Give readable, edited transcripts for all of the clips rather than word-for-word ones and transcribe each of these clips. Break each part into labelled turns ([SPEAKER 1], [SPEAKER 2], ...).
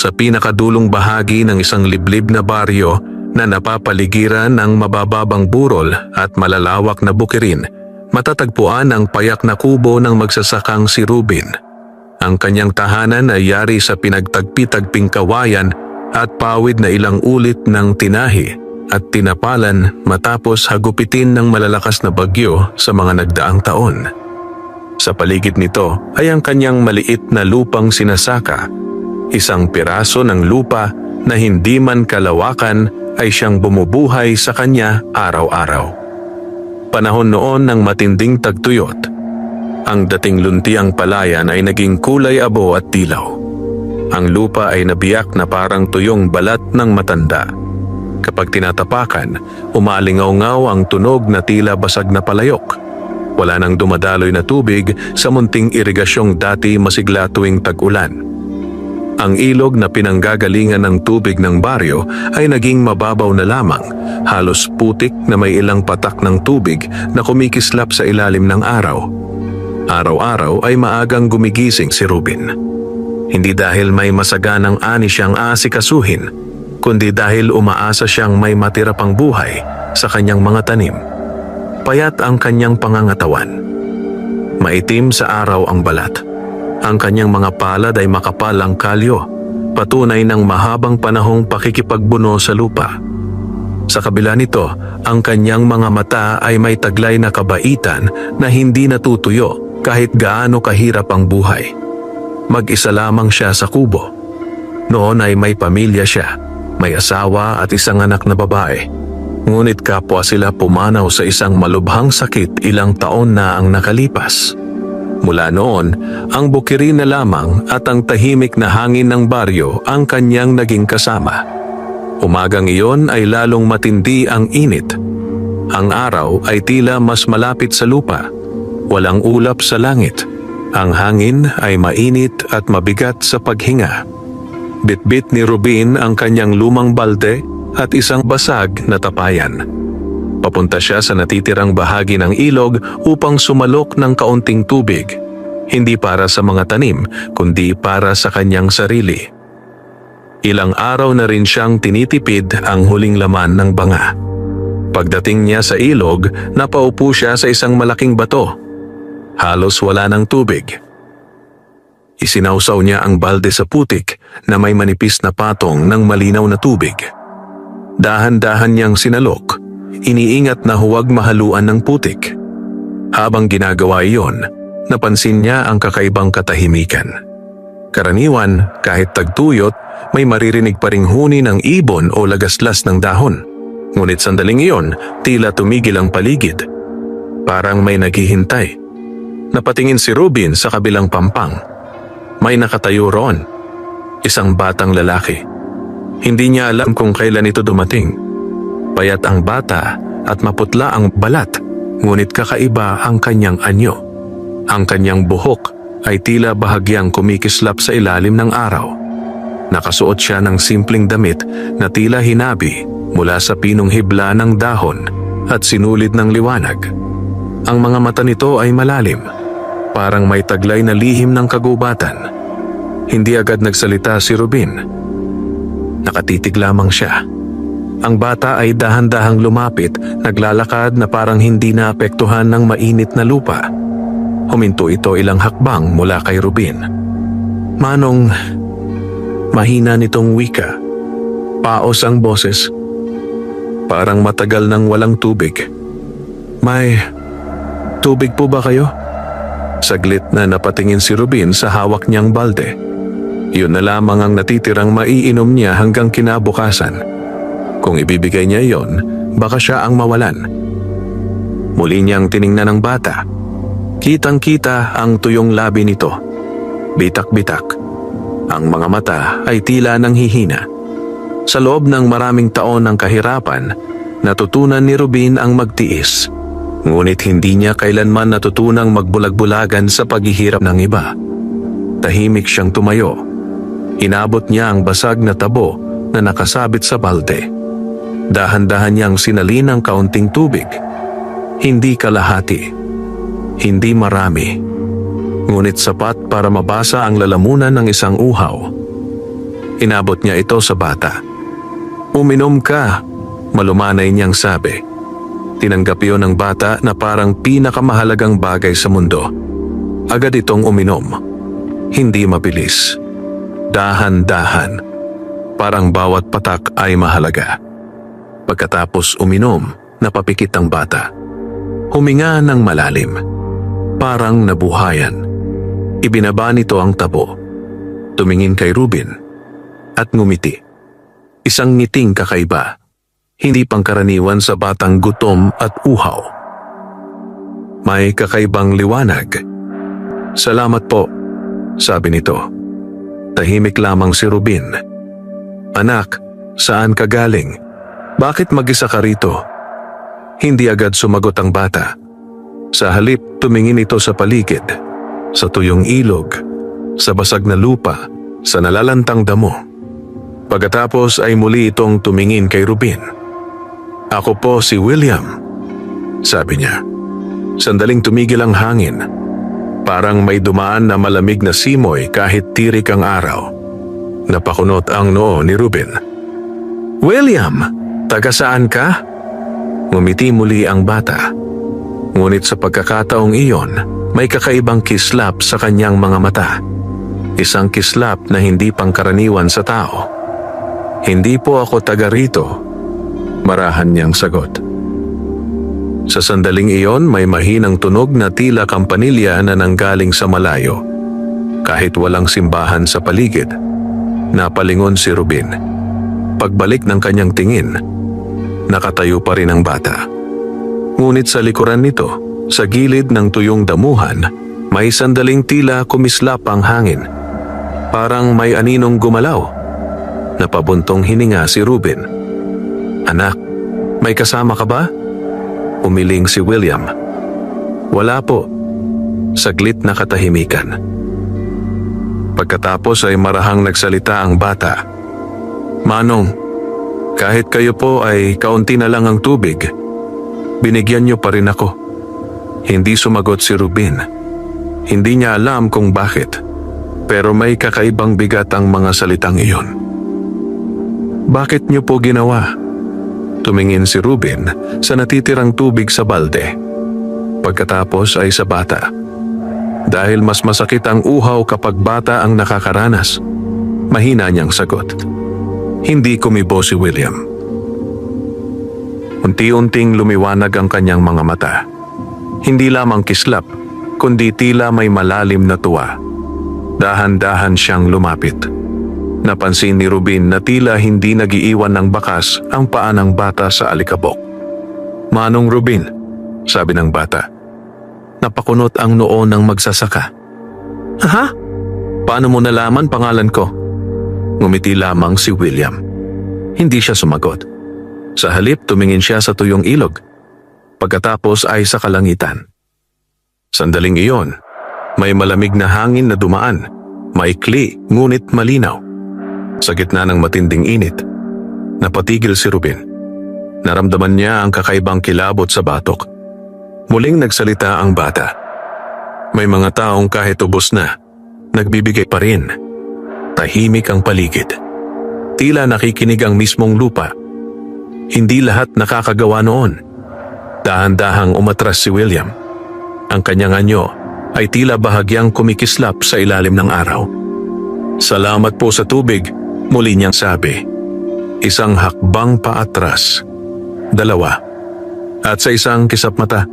[SPEAKER 1] Sa pinakadulong bahagi ng isang liblib na baryo na napapaligiran ng mabababang burol at malalawak na bukirin, matatagpuan ang payak na kubo ng magsasakang si Ruben. Ang kanyang tahanan ay yari sa pinagtagpi-tagping kawayan at pawid na ilang ulit ng tinahi at tinapalan matapos hagupitin ng malalakas na bagyo sa mga nagdaang taon. Sa paligid nito ay ang kanyang maliit na lupang sinasaka, isang piraso ng lupa na hindi man kalawakan ay siyang bumubuhay sa kanya araw-araw. Panahon noon ng matinding tagtuyot, ang dating luntiang palayan ay naging kulay abo at dilaw. Ang lupa ay nabiyak na parang tuyong balat ng matanda. Kapag tinatapakan, umalingaw-ngaw ang tunog na tila basag na palayok. Wala nang dumadaloy na tubig sa munting irigasyong dati masigla tuwing tag-ulan. Ang ilog na pinanggagalingan ng tubig ng baryo ay naging mababaw na lamang, halos putik na may ilang patak ng tubig na kumikislap sa ilalim ng araw. Araw-araw ay maagang gumigising si Ruben. Hindi dahil may masaganang ani siyang aasikasuhin, kundi dahil umaasa siyang may matira pang buhay sa kanyang mga tanim. Payat ang kanyang pangangatawan. Maitim sa araw ang balat. Ang kanyang mga palad ay makapal ang kalyo, patunay ng mahabang panahong pakikipagbuno sa lupa. Sa kabila nito, ang kanyang mga mata ay may taglay na kabaitan na hindi natutuyo kahit gaano kahirap ang buhay. Mag-isa lamang siya sa kubo. Noon ay may pamilya siya, may asawa at isang anak na babae. Ngunit kapwa sila pumanaw sa isang malubhang sakit ilang taon na ang nakalipas. Mula noon, ang bukirin na lamang at ang tahimik na hangin ng baryo ang kanyang naging kasama. Umagang iyon ay lalong matindi ang init. Ang araw ay tila mas malapit sa lupa. Walang ulap sa langit. Ang hangin ay mainit at mabigat sa paghinga. Bitbit ni Ruben ang kanyang lumang balde at isang basag na tapayan. Papunta siya sa natitirang bahagi ng ilog upang sumalok ng kaunting tubig. Hindi para sa mga tanim, kundi para sa kanyang sarili. Ilang araw na rin siyang tinitipid ang huling laman ng banga. Pagdating niya sa ilog, napaupo siya sa isang malaking bato. Halos wala ng tubig. Isinawsaw niya ang balde sa putik na may manipis na patong ng malinaw na tubig. Dahan-dahan niyang sinalok, iniingat na huwag mahaluan ng putik. Habang ginagawa iyon, napansin niya ang kakaibang katahimikan. Karaniwan, kahit tagtuyot, may maririnig pa ring huni ng ibon o lagaslas ng dahon. Ngunit sandaling iyon, tila tumigil ang paligid. Parang may naghihintay. Napatingin si Ruben sa kabilang pampang. May nakatayo roon. Isang batang lalaki. Hindi niya alam kung kailan ito dumating. Payat ang bata at maputla ang balat, ngunit kakaiba ang kanyang anyo. Ang kanyang buhok ay tila bahagyang kumikislap sa ilalim ng araw. Nakasuot siya ng simpleng damit na tila hinabi mula sa pinong hibla ng dahon at sinulid ng liwanag. Ang mga mata nito ay malalim, parang may taglay na lihim ng kagubatan. Hindi agad nagsalita si Ruben. Nakatitig lamang siya. Ang bata ay dahan-dahang lumapit, naglalakad na parang hindi naapektuhan ng mainit na lupa. Huminto ito ilang hakbang mula kay Ruben. Manong, mahina nitong wika. Paos ang boses. Parang matagal nang walang tubig. May tubig po ba kayo? Saglit na napatingin si Ruben sa hawak niyang balde. Yun na lamang ang natitirang maiinom niya hanggang kinabukasan. Kung ibibigay niya iyon, baka siya ang mawalan. Muli niyang tiningnan ang bata. Kitang-kita ang tuyong labi nito. Bitak-bitak. Ang mga mata ay tila nanghihina. Sa loob ng maraming taon ng kahirapan, natutunan ni Ruben ang magtiis. Ngunit hindi niya kailanman natutunang magbulag-bulagan sa paghihirap ng iba. Tahimik siyang tumayo. Inabot niya ang basag na tabo na nakasabit sa balde. Dahan-dahan niyang sinalin ang kaunting tubig. Hindi kalahati. Hindi marami. Ngunit sapat para mabasa ang lalamunan ng isang uhaw. Inabot niya ito sa bata. "Uminom ka," malumanay niyang sabi. Tinanggap iyon ng bata na parang pinakamahalagang bagay sa mundo. Agad itong uminom. Hindi mabilis. Dahan-dahan. Parang bawat patak ay mahalaga. Pagkatapos uminom, napapikit ang bata. Huminga ng malalim. Parang nabuhayan. Ibinaba nito ang tabo. Tumingin kay Ruben at ngumiti. Isang ngiting kakaiba. Hindi pangkaraniwan sa batang gutom at uhaw. May kakaibang liwanag. "Salamat po," sabi nito. Tahimik lamang si Ruben. "Anak, saan ka galing? Bakit mag-isa ka rito?" Hindi agad sumagot ang bata. Sa halip, tumingin ito sa paligid, sa tuyong ilog, sa basag na lupa, sa nalalantang damo. Pagkatapos ay muli itong tumingin kay Ruben. "Ako po si William," sabi niya. Sandaling tumigil ang hangin. Parang may dumaan na malamig na simoy kahit tirik ang araw. Napakunot ang noo ni Ruben. "William, taga saan ka?" Ngumiti muli ang bata. Ngunit sa pagkakataong iyon, may kakaibang kislap sa kanyang mga mata. Isang kislap na hindi pangkaraniwan sa tao. "Hindi po ako taga rito," marahan niyang sagot. Sa sandaling iyon, may mahinang tunog na tila kampanilya na nanggaling sa malayo. Kahit walang simbahan sa paligid, napalingon si Ruben. Pagbalik ng kanyang tingin, nakatayo pa rin ang bata. Ngunit sa likuran nito, sa gilid ng tuyong damuhan, may sandaling tila kumislap ang hangin. Parang may aninong gumalaw. Napabuntong hininga si Ruben. "Anak, may kasama ka ba?" Umiling si William. "Wala po." Saglit na katahimikan. Pagkatapos ay marahang nagsalita ang bata. "Manong, kahit kayo po ay kaunti na lang ang tubig, binigyan niyo pa rin ako." Hindi sumagot si Ruben. Hindi niya alam kung bakit, pero may kakaibang bigat ang mga salitang iyon. "Bakit niyo po ginawa?" Tumingin si Ruben sa natitirang tubig sa balde. Pagkatapos ay sa bata. Dahil mas masakit ang uhaw kapag bata ang nakakaranas, mahina niyang sagot. Hindi kumibo si William. Unti-unting lumiwanag ang kanyang mga mata. Hindi lamang kislap, kundi tila may malalim na tuwa. Dahan-dahan siyang lumapit. Napansin ni Ruben na tila hindi nagiiwan ng bakas ang paa ng bata sa alikabok. "Manong Ruben," sabi ng bata. Napakunot ang noo ng magsasaka. "Ha? Paano mo nalaman pangalan ko?" Ngumiti lamang si William. Hindi siya sumagot. Sa halip, tumingin siya sa tuyong ilog. Pagkatapos ay sa kalangitan. Sandaling iyon, may malamig na hangin na dumaan, maikli ngunit malinaw. Sa gitna ng matinding init, napatigil si Ruben. Naramdaman niya ang kakaibang kilabot sa batok. Muling nagsalita ang bata. "May mga taong kahit ubos na, nagbibigay pa rin." Tahimik ang paligid. Tila nakikinig ang mismong lupa. Hindi lahat nakakagawa noon. Dahan-dahang umatras si William. Ang kanyang anyo ay tila bahagyang kumikislap sa ilalim ng araw. "Salamat po sa tubig," muli niyang sabi. Isang hakbang paatras. Dalawa. At sa isang kisap mata,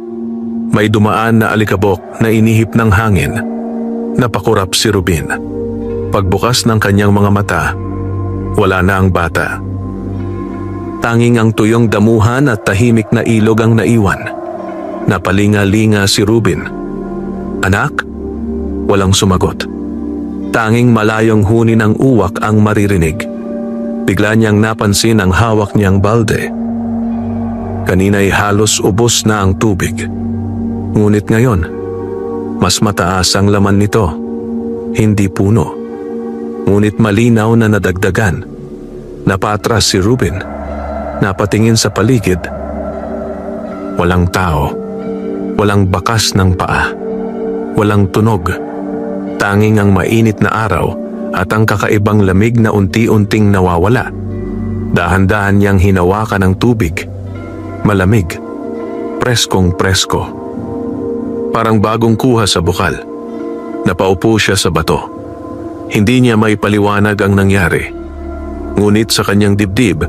[SPEAKER 1] may dumaan na alikabok na inihip ng hangin. Napakurap si Ruben. Pagbukas ng kanyang mga mata, wala na ang bata. Tanging ang tuyong damuhan at tahimik na ilog ang naiwan. Napalinga-linga si Ruben. "Anak?" Walang sumagot. Tanging malayong huni ng uwak ang maririnig. Bigla niyang napansin ang hawak niyang balde. Kanina'y halos ubos na ang tubig. Ngunit ngayon, mas mataas ang laman nito. Hindi puno. Ngunit malinaw na nadagdagan. Napatras si Ruben. Napatingin sa paligid. Walang tao. Walang bakas ng paa. Walang tunog. Tanging ang mainit na araw at ang kakaibang lamig na unti-unting nawawala. Dahan-dahan niyang hinawakan ang tubig. Malamig. Preskong presko. Parang bagong kuha sa bukal. Napaupo siya sa bato. Hindi niya maipaliwanag ang nangyari. Ngunit sa kanyang dibdib,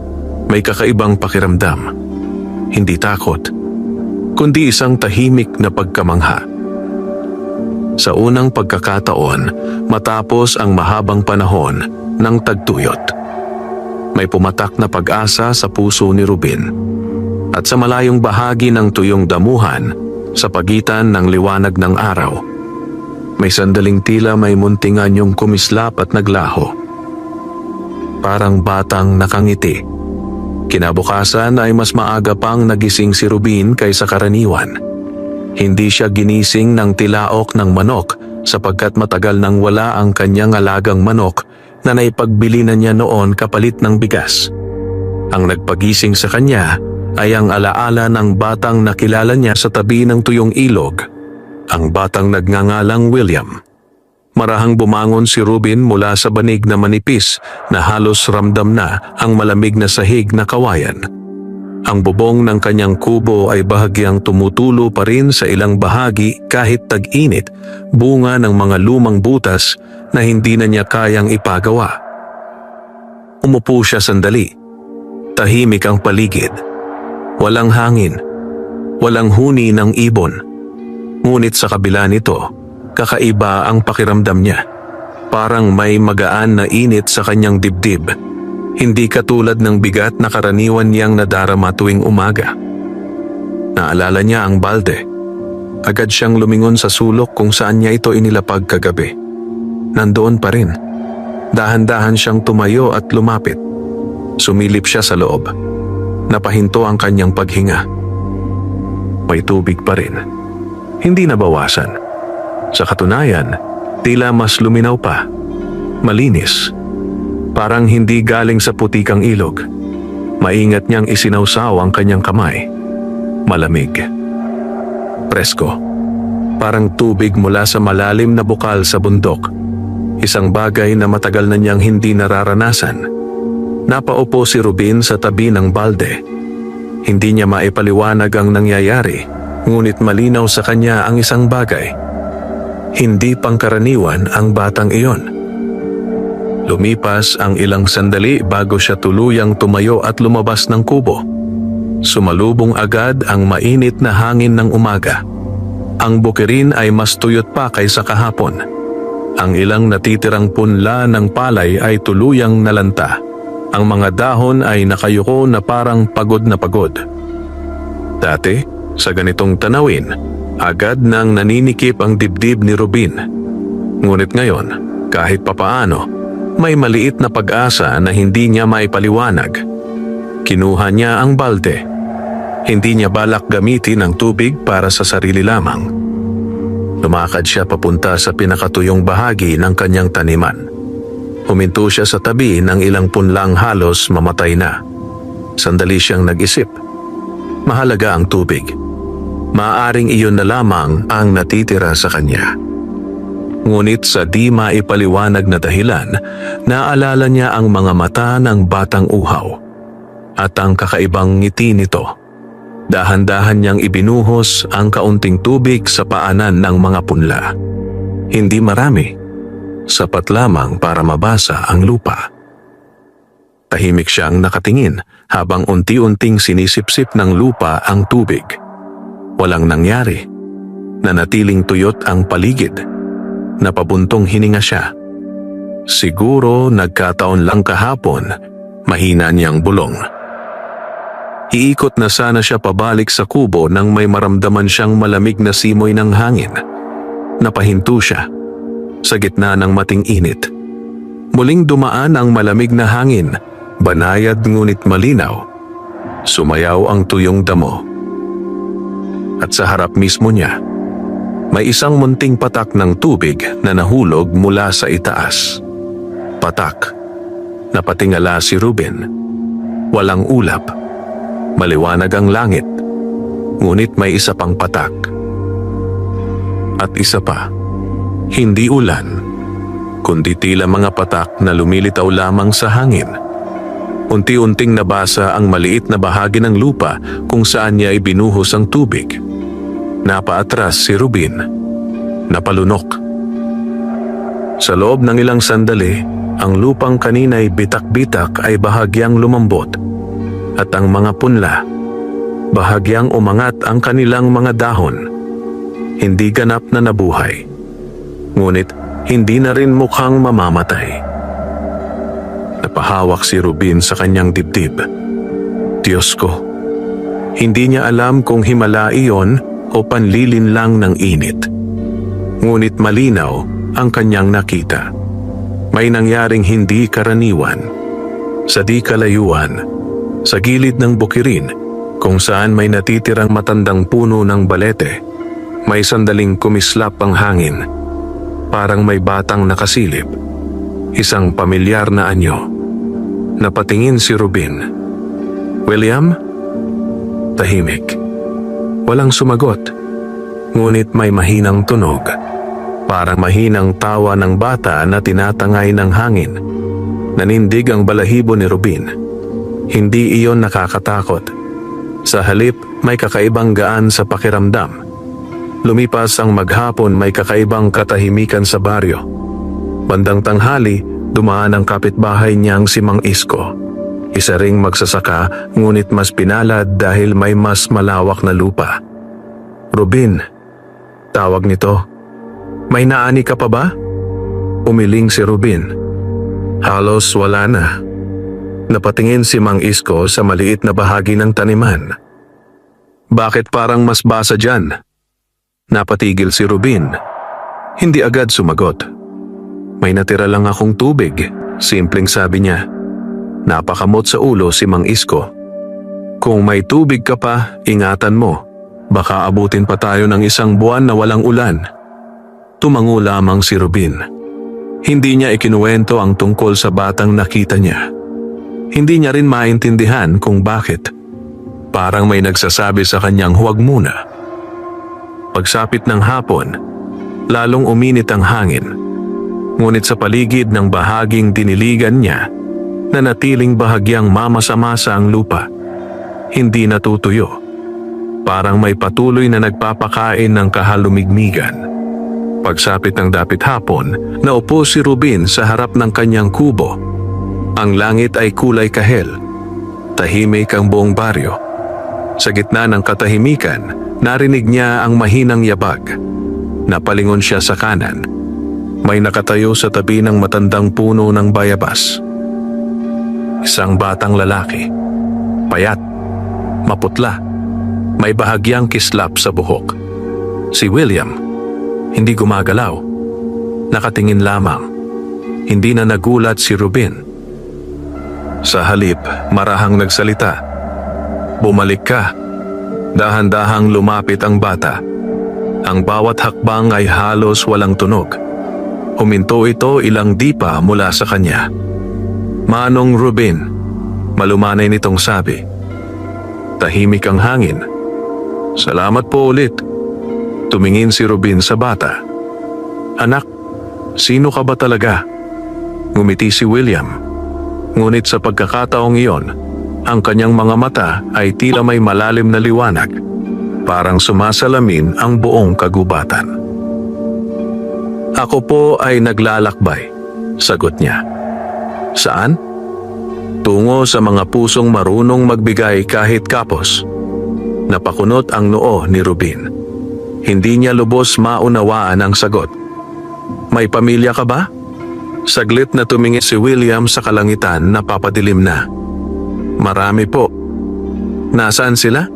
[SPEAKER 1] may kakaibang pakiramdam. Hindi takot, kundi isang tahimik na pagkamangha. Sa unang pagkakataon, matapos ang mahabang panahon ng tagtuyot, may pumatak na pag-asa sa puso ni Ruben. At sa malayong bahagi ng tuyong damuhan, sa pagitan ng liwanag ng araw, may sandaling tila may munting anyong kumislap at naglaho. Parang batang nakangiti. Kinabukasan ay mas maaga pang nagising si Ruben kaysa karaniwan. Hindi siya ginising ng tilaok ng manok sapagkat matagal nang wala ang kanyang alagang manok na naipagbili na niya noon kapalit ng bigas. Ang nagpagising sa kanya ay ang alaala ng batang nakilala niya sa tabi ng tuyong ilog, ang batang nagngangalang William. Marahang bumangon si Ruben mula sa banig na manipis na halos ramdam na ang malamig na sahig na kawayan. Ang bubong ng kanyang kubo ay bahagyang tumutulo pa rin sa ilang bahagi kahit tag-init, bunga ng mga lumang butas na hindi na niya kayang ipagawa. Umupo siya sandali. Tahimik ang paligid. Walang hangin. Walang huni ng ibon. Ngunit sa kabila nito, kakaiba ang pakiramdam niya. Parang may magaan na init sa kanyang dibdib. Hindi katulad ng bigat na karaniwan niyang nadarama tuwing umaga. Naalala niya ang balde. Agad siyang lumingon sa sulok kung saan niya ito inilapag kagabi. Nandoon pa rin. Dahan-dahan siyang tumayo at lumapit. Sumilip siya sa loob. Napahinto ang kanyang paghinga. May tubig pa rin. Hindi nabawasan. Sa katunayan, tila mas luminaw pa. Malinis. Parang hindi galing sa putikang ilog. Maingat niyang isinawsaw ang kanyang kamay. Malamig. Presko. Parang tubig mula sa malalim na bukal sa bundok. Isang bagay na matagal na niyang hindi nararanasan. Napaupo si Ruben sa tabi ng balde. Hindi niya maipaliwanag ang nangyayari, ngunit malinaw sa kanya ang isang bagay. Hindi pangkaraniwan ang batang iyon. Lumipas ang ilang sandali bago siya tuluyang tumayo at lumabas ng kubo. Sumalubong agad ang mainit na hangin ng umaga. Ang bukirin ay mas tuyot pa kaysa kahapon. Ang ilang natitirang punla ng palay ay tuluyang nalanta. Ang mga dahon ay nakayuko na parang pagod na pagod. Dati, sa ganitong tanawin, agad nang naninikip ang dibdib ni Ruben. Ngunit ngayon, kahit papaano, may maliit na pag-asa na hindi niya maipaliwanag. Kinuha niya ang balde. Hindi niya balak gamitin ang tubig para sa sarili lamang. Lumakad siya papunta sa pinakatuyong bahagi ng kanyang taniman. Huminto siya sa tabi ng ilang punlang halos mamatay na. Sandali siyang nag-isip. Mahalaga ang tubig. Maaaring iyon na lamang ang natitira sa kanya. Ngunit sa di maipaliwanag na dahilan, naalala niya ang mga mata ng batang uhaw at ang kakaibang ngiti nito. Dahan-dahan niyang ibinuhos ang kaunting tubig sa paanan ng mga punla. Hindi marami, sapat lamang para mabasa ang lupa. Tahimik siyang nakatingin habang unti-unting sinisipsip ng lupa ang tubig. Walang nangyari. Nanatiling tuyot ang paligid. Napabuntong hininga siya. Siguro nagkataon lang kahapon, mahina niyang bulong. Iikot na sana siya pabalik sa kubo nang may maramdaman siyang malamig na simoy ng hangin. Napahinto siya. Sa gitna ng mating init. Muling dumaan ang malamig na hangin, banayad ngunit malinaw. Sumayaw ang tuyong damo. At sa harap mismo niya, may isang munting patak ng tubig na nahulog mula sa itaas. Patak. Napatingala si Ruben. Walang ulap. Maliwanag ang langit. Ngunit may isa pang patak. At isa pa. Hindi ulan. kundi tila mga patak na lumilitaw lamang sa hangin. Unti-unting nabasa ang maliit na bahagi ng lupa kung saan niya ibinuhos ang tubig. Napaatras si Rubin. Napalunok. Sa loob ng ilang sandali, ang lupang kanina'y bitak-bitak ay bahagyang lumambot at ang mga punla, bahagyang umangat ang kanilang mga dahon. Hindi ganap na nabuhay, ngunit hindi na rin mukhang mamamatay. Napahawak si Rubin sa kanyang dibdib. Diyos ko, hindi niya alam kung himala iyon o panlilin lang ng init. Ngunit malinaw ang kanyang nakita. May nangyaring hindi karaniwan. Sa di kalayuan, sa gilid ng bukirin, kung saan may natitirang matandang puno ng balete, may sandaling kumislap ang hangin. Parang may batang nakasilip. Isang pamilyar na anyo. Napatingin si Rubin. William? Tahimik. Walang sumagot. Ngunit may mahinang tunog. Parang mahinang tawa ng bata na tinatangay ng hangin. Nanindig ang balahibo ni Rubin. Hindi iyon nakakatakot. Sa halip, may kakaibang gaan sa pakiramdam. Lumipas ang maghapon, may kakaibang katahimikan sa baryo. Bandang tanghali, dumaan ang kapitbahay niyang si Mang Isko. Isa ring magsasaka, ngunit mas pinalad dahil may mas malawak na lupa. Rubin, tawag nito. May naani ka pa ba? Umiling si Rubin. Halos wala na. Napatingin si Mang Isko sa maliit na bahagi ng taniman. Bakit parang mas basa dyan? Napatigil si Rubin. Hindi agad sumagot. May natira lang akong tubig, simpleng sabi niya. Napakamot sa ulo si Mang Isko. Kung may tubig ka pa, ingatan mo. Baka abutin pa tayo ng isang buwan na walang ulan. Tumango lamang si Rubin. Hindi niya ikinuwento ang tungkol sa batang nakita niya. Hindi niya rin maintindihan kung bakit. Parang may nagsasabi sa kanyang huwag muna. Pagsapit ng hapon, lalong uminit ang hangin. Ngunit sa paligid ng bahaging diniligan niya, nanatiling bahagyang mamasa-masa ang lupa. Hindi natutuyo. Parang may patuloy na nagpapakain ng kahalumigmigan. Pagsapit ng dapit hapon, naupo si Rubin sa harap ng kanyang kubo. Ang langit ay kulay kahel. Tahimik ang buong baryo. Sa gitna ng katahimikan, narinig niya ang mahinang yabag. Napalingon siya sa kanan. May nakatayo sa tabi ng matandang puno ng bayabas. Isang batang lalaki. Payat. Maputla. May bahagyang kislap sa buhok. Si William. Hindi gumagalaw. Nakatingin lamang. Hindi na nagulat si Rubin. Sa halip, marahang nagsalita. Bumalik ka. Dahan-dahang lumapit ang bata. Ang bawat hakbang ay halos walang tunog. Huminto ito ilang dipa mula sa kanya. Manong Rubin, malumanay nitong sabi. Tahimik ang hangin. Salamat po ulit. Tumingin si Rubin sa bata. Anak, sino ka ba talaga? Ngumiti si William. Ngunit sa pagkakataong iyon, ang kanyang mga mata ay tila may malalim na liwanag. Parang sumasalamin ang buong kagubatan. Ako po ay naglalakbay, sagot niya. Saan? Tungo sa mga pusong marunong magbigay kahit kapos. Napakunot ang noo ni Rubin. Hindi niya lubos maunawaan ang sagot. May pamilya ka ba? Saglit na tumingin si William sa kalangitan na papadilim na. Marami po. Nasaan sila?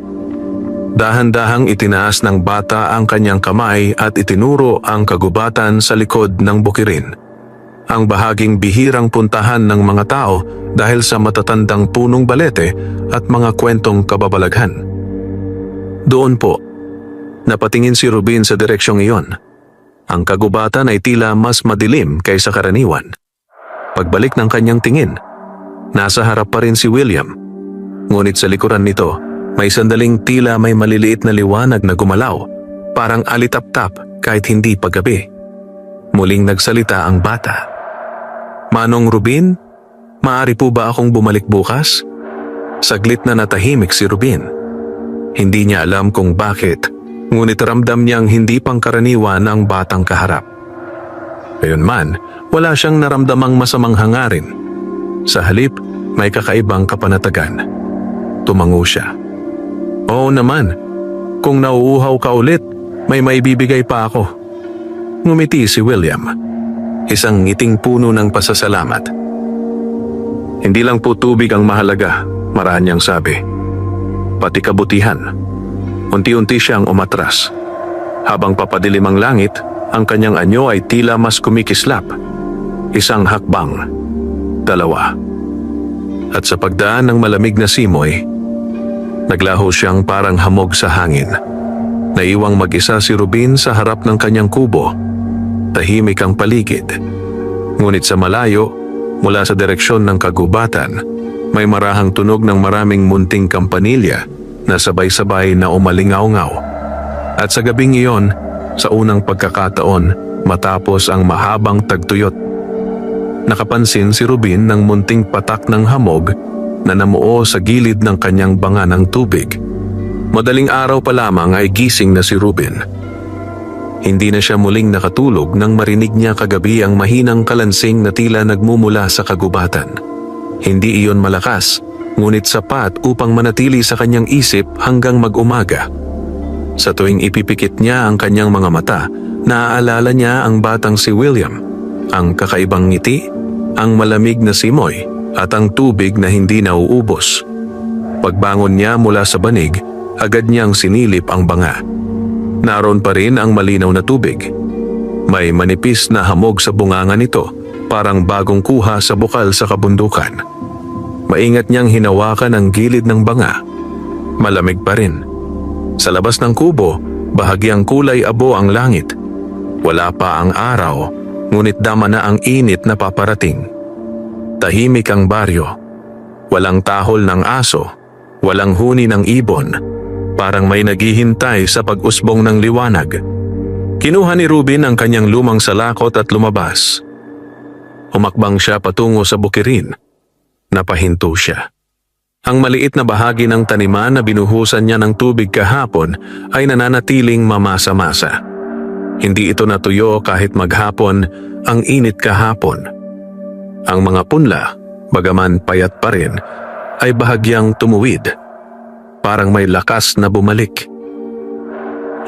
[SPEAKER 1] Dahan-dahang itinaas ng bata ang kanyang kamay at itinuro ang kagubatan sa likod ng bukirin. Ang bahaging bihirang puntahan ng mga tao dahil sa matatandang punong balete at mga kwentong kababalaghan. Doon po, napatingin si Rubin sa direksyong iyon. Ang kagubatan ay tila mas madilim kaysa karaniwan. Pagbalik ng kanyang tingin, nasa harap pa rin si William. Ngunit sa likuran nito, may sandaling tila may maliliit na liwanag na gumalaw, parang alitap-tap kahit hindi paggabi. Muling nagsalita ang bata. Manong Rubin, maaari po ba akong bumalik bukas? Saglit na natahimik si Rubin. Hindi niya alam kung bakit, ngunit ramdam niyang hindi pangkaraniwan ang batang kaharap. Gayunman, wala siyang naramdamang masamang hangarin. Sa halip, may kakaibang kapanatagan. Tumango siya. Oo naman, kung nauuhaw ka ulit, may maibibigay pa ako. Ngumiti si William. Isang ngiting puno ng pasasalamat. Hindi lang po tubig ang mahalaga, marahang niyang sabi. Pati kabutihan. Unti-unti siyang umatras. Habang papadilim ang langit, ang kanyang anyo ay tila mas kumikislap. Isang hakbang. 2. At sa pagdaan ng malamig na simoy, naglaho siyang parang hamog sa hangin. Naiwang mag-isa si Rubin sa harap ng kanyang kubo. Tahimik ang paligid. Ngunit sa malayo, mula sa direksyon ng kagubatan, may marahang tunog ng maraming munting kampanilya na sabay-sabay na umalingaw-ngaw. At sa gabing iyon, sa unang pagkakataon, matapos ang mahabang tagtuyot, nakapansin si Rubin ng munting patak ng hamog na namuo sa gilid ng kanyang banga ng tubig. Madaling araw pa lamang ay gising na si Rubin. Hindi na siya muling nakatulog nang marinig niya kagabi ang mahinang kalansing na tila nagmumula sa kagubatan. Hindi iyon malakas, ngunit sapat upang manatili sa kanyang isip hanggang mag-umaga. Sa tuwing ipipikit niya ang kanyang mga mata, naaalala niya ang batang si William, ang kakaibang ngiti, ang malamig na simoy, at ang tubig na hindi nauubos. Pagbangon niya mula sa banig, agad niyang sinilip ang banga. Naroon pa rin ang malinaw na tubig. May manipis na hamog sa bunganga nito, parang bagong kuha sa bukal sa kabundukan. Maingat niyang hinawakan ang gilid ng banga. Malamig pa rin. Sa labas ng kubo, bahagyang kulay abo ang langit. Wala pa ang araw, ngunit dama na ang init na paparating. Tahimik ang baryo. Walang tahol ng aso, walang huni ng ibon. Parang may naghihintay sa pag-usbong ng liwanag. Kinuha ni Rubin ang kanyang lumang salakot at lumabas. Humakbang siya patungo sa bukirin. Napahinto siya. Ang maliit na bahagi ng taniman na binuhusan niya ng tubig kahapon ay nananatiling mamasa-masa. Hindi ito natuyo kahit maghapon ang init kahapon. Ang mga punla, bagaman payat pa rin, ay bahagyang tumuwid. Parang may lakas na bumalik.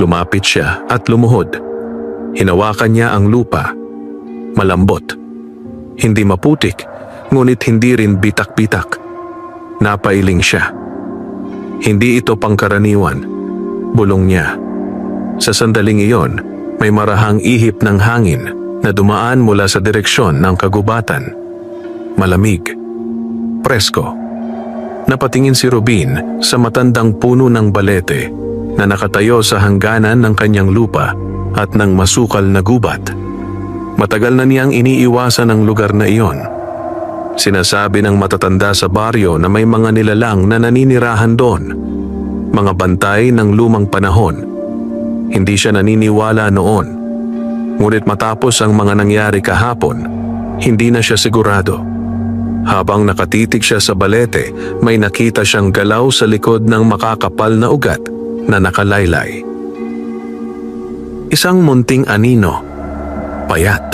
[SPEAKER 1] Lumapit siya at lumuhod. Hinawakan niya ang lupa. Malambot. Hindi maputik, ngunit hindi rin bitak-bitak. Napailing siya. Hindi ito pangkaraniwan. Bulong niya. Sa sandaling iyon, may marahang ihip ng hangin na dumaan mula sa direksyon ng kagubatan. Malamig. Presko. Napatingin si Rubin sa matandang puno ng balete na nakatayo sa hangganan ng kanyang lupa at ng masukal na gubat. Matagal na niyang iniiwasan ang lugar na iyon. Sinasabi ng matatanda sa baryo na may mga nilalang na naninirahan doon. Mga bantay ng lumang panahon. Hindi siya naniniwala noon. Ngunit matapos ang mga nangyari kahapon, hindi na siya sigurado. Habang nakatitig siya sa balete, may nakita siyang galaw sa likod ng makakapal na ugat na nakalaylay. Isang munting anino, payat,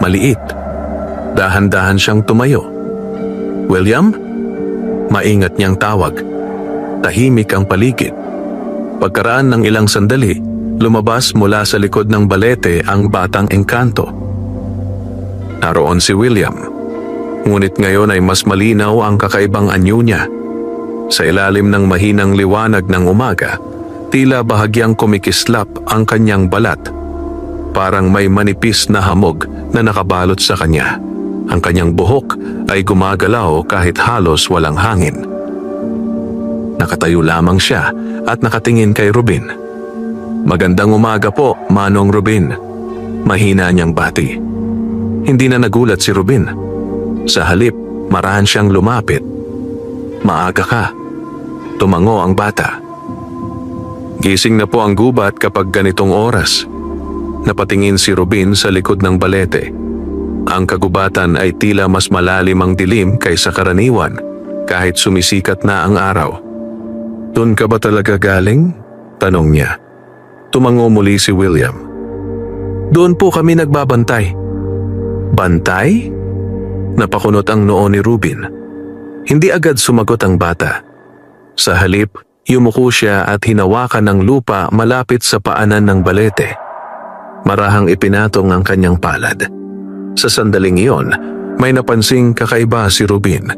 [SPEAKER 1] maliit. Dahan-dahan siyang tumayo. William? Maingat niyang tawag. Tahimik ang paligid. Pagkaraan ng ilang sandali, lumabas mula sa likod ng balete ang batang engkanto. Naroon si William. Ngunit ngayon ay mas malinaw ang kakaibang anyo niya. Sa ilalim ng mahinang liwanag ng umaga, tila bahagyang kumikislap ang kanyang balat. Parang may manipis na hamog na nakabalot sa kanya. Ang kanyang buhok ay gumagalaw kahit halos walang hangin. Nakatayo lamang siya at nakatingin kay Rubin. Magandang umaga po, Manong Rubin. Mahina niyang bati. Hindi na nagulat si Rubin. Sa halip, marahan siyang lumapit. Maaga ka. Tumango ang bata. Gising na po ang gubat kapag ganitong oras. Napatingin si Rubin sa likod ng balete. Ang kagubatan ay tila mas malalim ang dilim kaysa karaniwan kahit sumisikat na ang araw. "Doon ka ba talaga galing?" tanong niya. Tumango muli si William. "Doon po kami nagbabantay." "Bantay?" Napakunot ang noo ni Ruben. Hindi agad sumagot ang bata. Sa halip, yumuko siya at hinawakan ng lupa malapit sa paanan ng balete. Marahang ipinatong ang kanyang palad. Sa sandaling iyon, may napansing kakaiba si Ruben.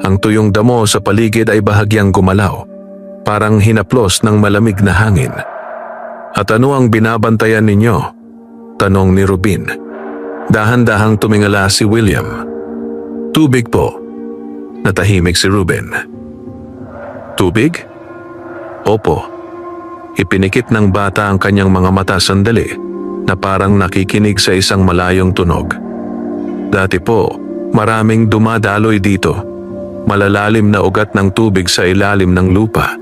[SPEAKER 1] Ang tuyong damo sa paligid ay bahagyang gumalaw, parang hinaplos ng malamig na hangin. "At ano ang binabantayan ninyo?" tanong ni Ruben. Dahan-dahang tumingala si William. "Tubig po." Natahimik si Ruben. "Tubig?" "Opo." Ipinikit ng bata ang kanyang mga mata sandali na parang nakikinig sa isang malayong tunog. "Dati po, maraming dumadaloy dito. Malalalim na ugat ng tubig sa ilalim ng lupa."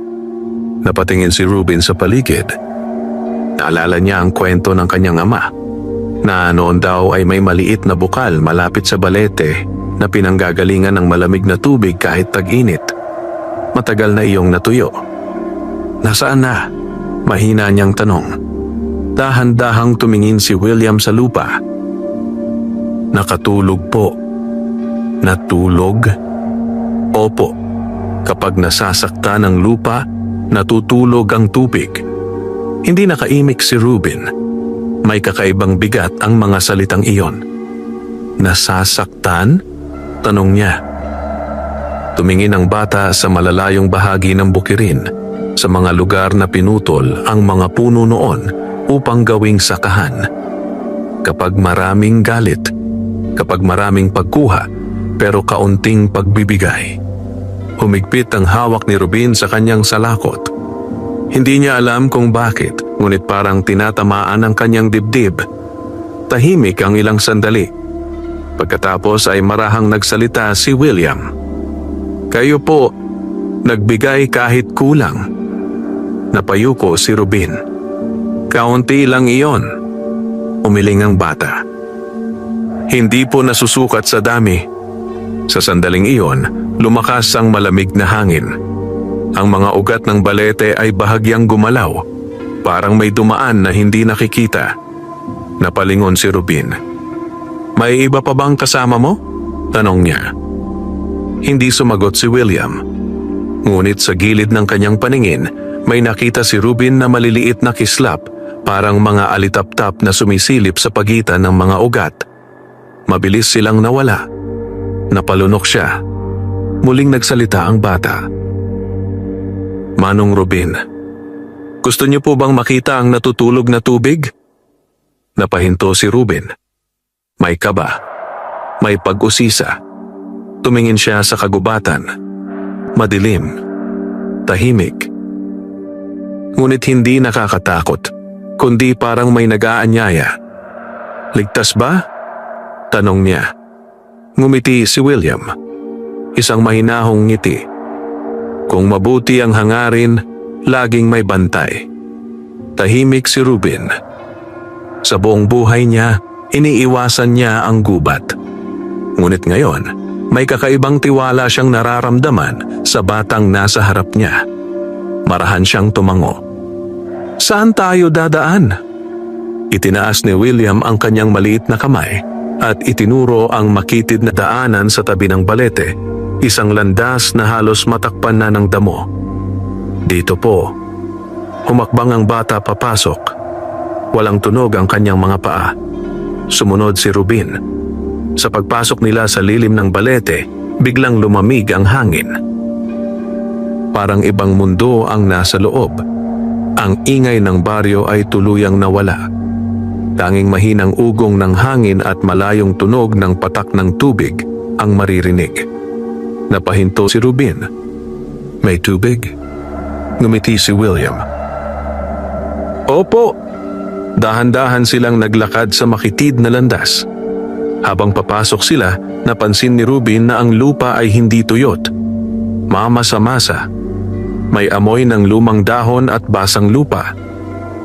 [SPEAKER 1] Napatingin si Ruben sa paligid. Naalala niya ang kwento ng kanyang ama, na noon daw ay may maliit na bukal malapit sa balete na pinanggagalingan ng malamig na tubig kahit tag-init. Matagal na iyong natuyo. "Nasaan na?" mahina niyang tanong. Dahan-dahang tumingin si William sa lupa. "Nakatulog po." "Natulog?" "Opo. Kapag nasasaktan ng lupa, natutulog ang tubig." Hindi nakaimik si Ruben. May kakaibang bigat ang mga salitang iyon. "Nasasaktan?" tanong niya. Tumingin ang bata sa malalayong bahagi ng bukirin, sa mga lugar na pinutol ang mga puno noon upang gawing sakahan. Kapag maraming galit, kapag maraming pagkuha, pero kaunting pagbibigay. Humigpit ang hawak ni Ruben sa kanyang salakot. Hindi niya alam kung bakit, ngunit parang tinatamaan ang kanyang dibdib. Tahimik ang ilang sandali. Pagkatapos ay marahang nagsalita si William. "Kayo po, nagbigay kahit kulang." Napayuko si Ruben. "Kaunti lang iyon," umiling ang bata. "Hindi po nasusukat sa dami." Sa sandaling iyon, lumakas ang malamig na hangin. Ang mga ugat ng balete ay bahagyang gumalaw, parang may dumaan na hindi nakikita. Napalingon si Ruben. "May iba pa bang kasama mo?" tanong niya. Hindi sumagot si William. Ngunit sa gilid ng kanyang paningin, may nakita si Ruben na maliliit na kislap, parang mga alitaptap na sumisilip sa pagitan ng mga ugat. Mabilis silang nawala. Napalunok siya. Muling nagsalita ang bata. "Manong Ruben, gusto niyo po bang makita ang natutulog na tubig?" Napahinto si Ruben. May kaba. May pag-usisa. Tumingin siya sa kagubatan. Madilim. Tahimik. Ngunit hindi nakakatakot, kundi parang may nag-aanyaya. "Ligtas ba?" tanong niya. Ngumiti si William. Isang mahinahong ngiti. Kung mabuti ang hangarin, laging may bantay. Tahimik si Ruben. Sa buong buhay niya, iniiwasan niya ang gubat. Ngunit ngayon, may kakaibang tiwala siyang nararamdaman sa batang nasa harap niya. Marahan siyang tumango. "Saan tayo dadaan?" Itinaas ni William ang kanyang maliit na kamay at itinuro ang makitid na daanan sa tabi ng balete, isang landas na halos matakpan na ng damo. "Dito po." Humakbang ang bata papasok. Walang tunog ang kanyang mga paa. Sumunod si Ruben. Sa pagpasok nila sa lilim ng balete, biglang lumamig ang hangin. Parang ibang mundo ang nasa loob. Ang ingay ng baryo ay tuluyang nawala. Tanging mahinang ugong ng hangin at malayong tunog ng patak ng tubig ang maririnig. Napahinto si Ruben. "May tubig?" Ngumiti si William. "Opo." Dahan-dahan silang naglakad sa makitid na landas. Habang papasok sila, napansin ni Ruben na ang lupa ay hindi tuyot. Mamasa-masa. May amoy ng lumang dahon at basang lupa.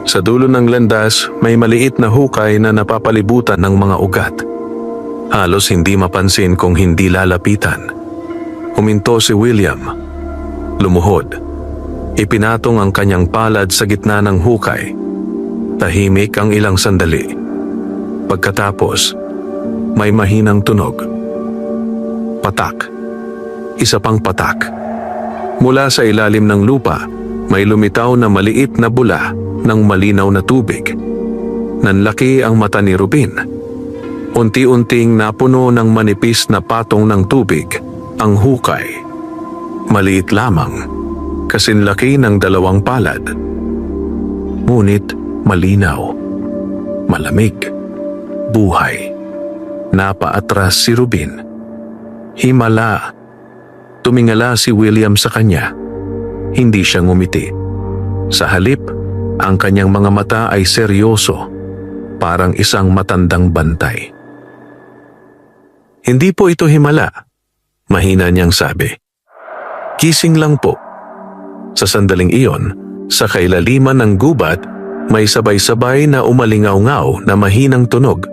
[SPEAKER 1] Sa dulo ng landas, may maliit na hukay na napapalibutan ng mga ugat. Halos hindi mapansin kung hindi lalapitan. Huminto si William. Lumuhod. Ipinatong ang kanyang palad sa gitna ng hukay. Tahimik ang ilang sandali. Pagkatapos, may mahinang tunog. Patak. Isa pang patak. Mula sa ilalim ng lupa, may lumitaw na maliit na bula ng malinaw na tubig. Nanlaki ang mata ni Rubin. Unti-unting napuno ng manipis na patong ng tubig ang hukay. Maliit lamang, kasinlaki ng 2 palad. Ngunit malinaw, malamig, buhay. Napaatras si Rubin. Himala. Tumingala si William sa kanya. Hindi siya ngumiti. Sa halip, ang kanyang mga mata ay seryoso, parang isang matandang bantay. Hindi po ito himala, mahina niyang sabi. Gising lang po. Sa sandaling iyon, sa kailaliman ng gubat, may sabay-sabay na umalingaw-ngaw na mahinang tunog.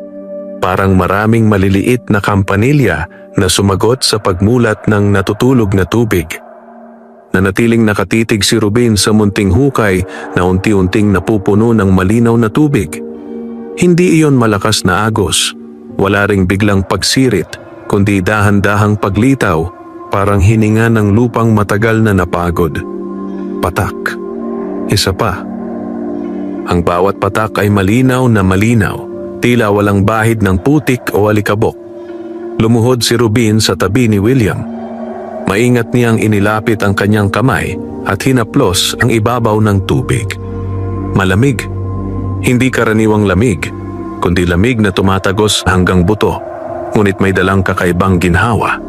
[SPEAKER 1] Parang maraming maliliit na kampanilya na sumagot sa pagmulat ng natutulog na tubig. Nanatiling nakatitig si Rubin sa munting hukay na unti-unting napupuno ng malinaw na tubig. Hindi iyon malakas na agos. Wala ring biglang pagsirit, kundi dahan-dahang paglitaw, parang hininga ng lupang matagal na napagod. Patak. Isa pa. Ang bawat patak ay malinaw na malinaw, tila walang bahid ng putik o alikabok. Lumuhod si Rubin sa tabi ni William. Maingat niyang inilapit ang kanyang kamay at hinaplos ang ibabaw ng tubig. Malamig. Hindi karaniwang lamig, kundi lamig na tumatagos hanggang buto, ngunit may dalang kakaibang ginhawa.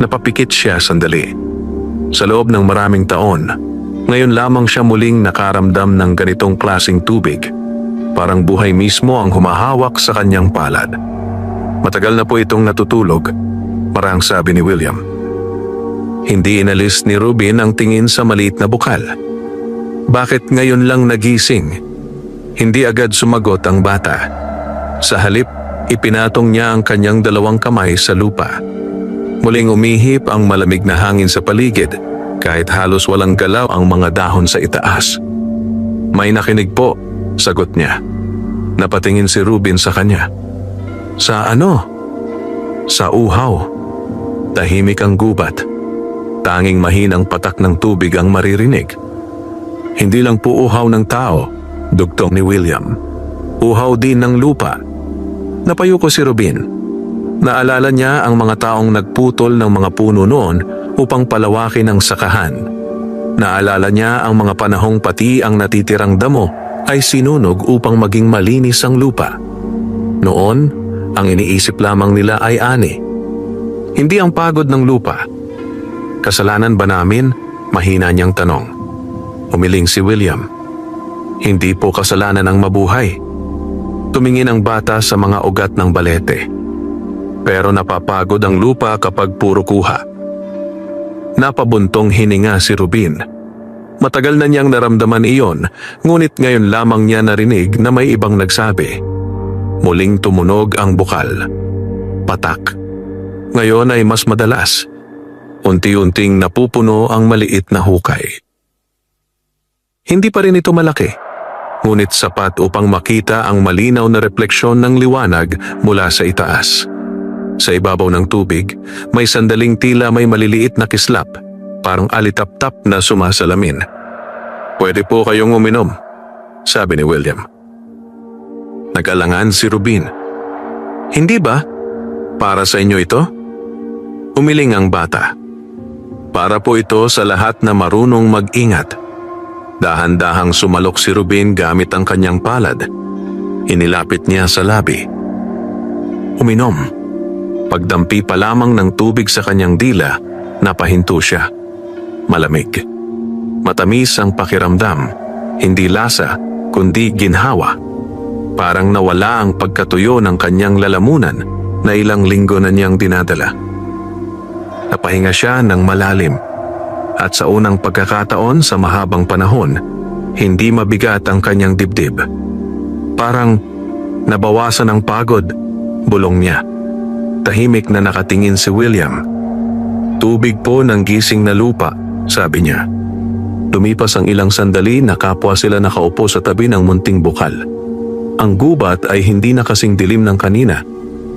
[SPEAKER 1] Napapikit siya sandali. Sa loob ng maraming taon, ngayon lamang siya muling nakaramdam ng ganitong klaseng tubig. Parang buhay mismo ang humahawak sa kanyang palad. Matagal na po itong natutulog, parang sabi ni William. Hindi inalis ni Rubin ang tingin sa maliit na bukal. Bakit ngayon lang nagising? Hindi agad sumagot ang bata. Sa halip, ipinatong niya ang kanyang 2 kamay sa lupa. Muling umihip ang malamig na hangin sa paligid, kahit halos walang galaw ang mga dahon sa itaas. May nakinig po, sagot niya. Napatingin si Rubin sa kanya. Sa ano? Sa uhaw. Tahimik ang gubat. Tanging mahinang patak ng tubig ang maririnig. Hindi lang po uhaw ng tao, dugtong ni William. Uhaw din ng lupa. Napayuko si Rubin. Naalala niya ang mga taong nagputol ng mga puno noon upang palawakin ang sakahan. Naalala niya ang mga panahong pati ang natitirang damo ay sinunog upang maging malinis ang lupa. Noon, ang iniisip lamang nila ay ani. Hindi ang pagod ng lupa. Kasalanan ba namin? Mahina niyang tanong. Umiling si William. Hindi po kasalanan ang mabuhay. Tumingin ang bata sa mga ugat ng balete. Pero napapagod ang lupa kapag puro kuha. Napabuntong hininga si Rubin. Matagal na niyang naramdaman iyon, ngunit ngayon lamang niya narinig na may ibang nagsabi. Muling tumunog ang bukal. Patak. Ngayon ay mas madalas. Unti-unting napupuno ang maliit na hukay. Hindi pa rin ito malaki, ngunit sapat upang makita ang malinaw na refleksyon ng liwanag mula sa itaas. Sa ibabaw ng tubig, may sandaling tila may maliliit na kislap, parang alitap-tap na sumasalamin. Pwede po kayong uminom, sabi ni William. Nag-alangan si Rubin. Hindi ba? Para sa inyo ito? Umiling ang bata. Para po ito sa lahat na marunong mag-ingat. Dahan-dahang sumalok si Rubin gamit ang kanyang palad. Inilapit niya sa labi. Uminom. Pagdampi pa lamang ng tubig sa kanyang dila, napahinto siya. Malamig. Matamis ang pakiramdam. Hindi lasa, kundi ginhawa. Parang nawala ang pagkatuyo ng kanyang lalamunan na ilang linggo na niyang dinadala. Napahinga siya ng malalim. At sa unang pagkakataon sa mahabang panahon, hindi mabigat ang kanyang dibdib. Parang nabawasan ang pagod, bulong niya. tahimik na nakatingin si William. "Tubig po ng gising na lupa," sabi niya. Lumipas ang ilang sandali na kapwa sila nakaupo sa tabi ng munting bukal. Ang gubat ay hindi na kasing dilim ng kanina.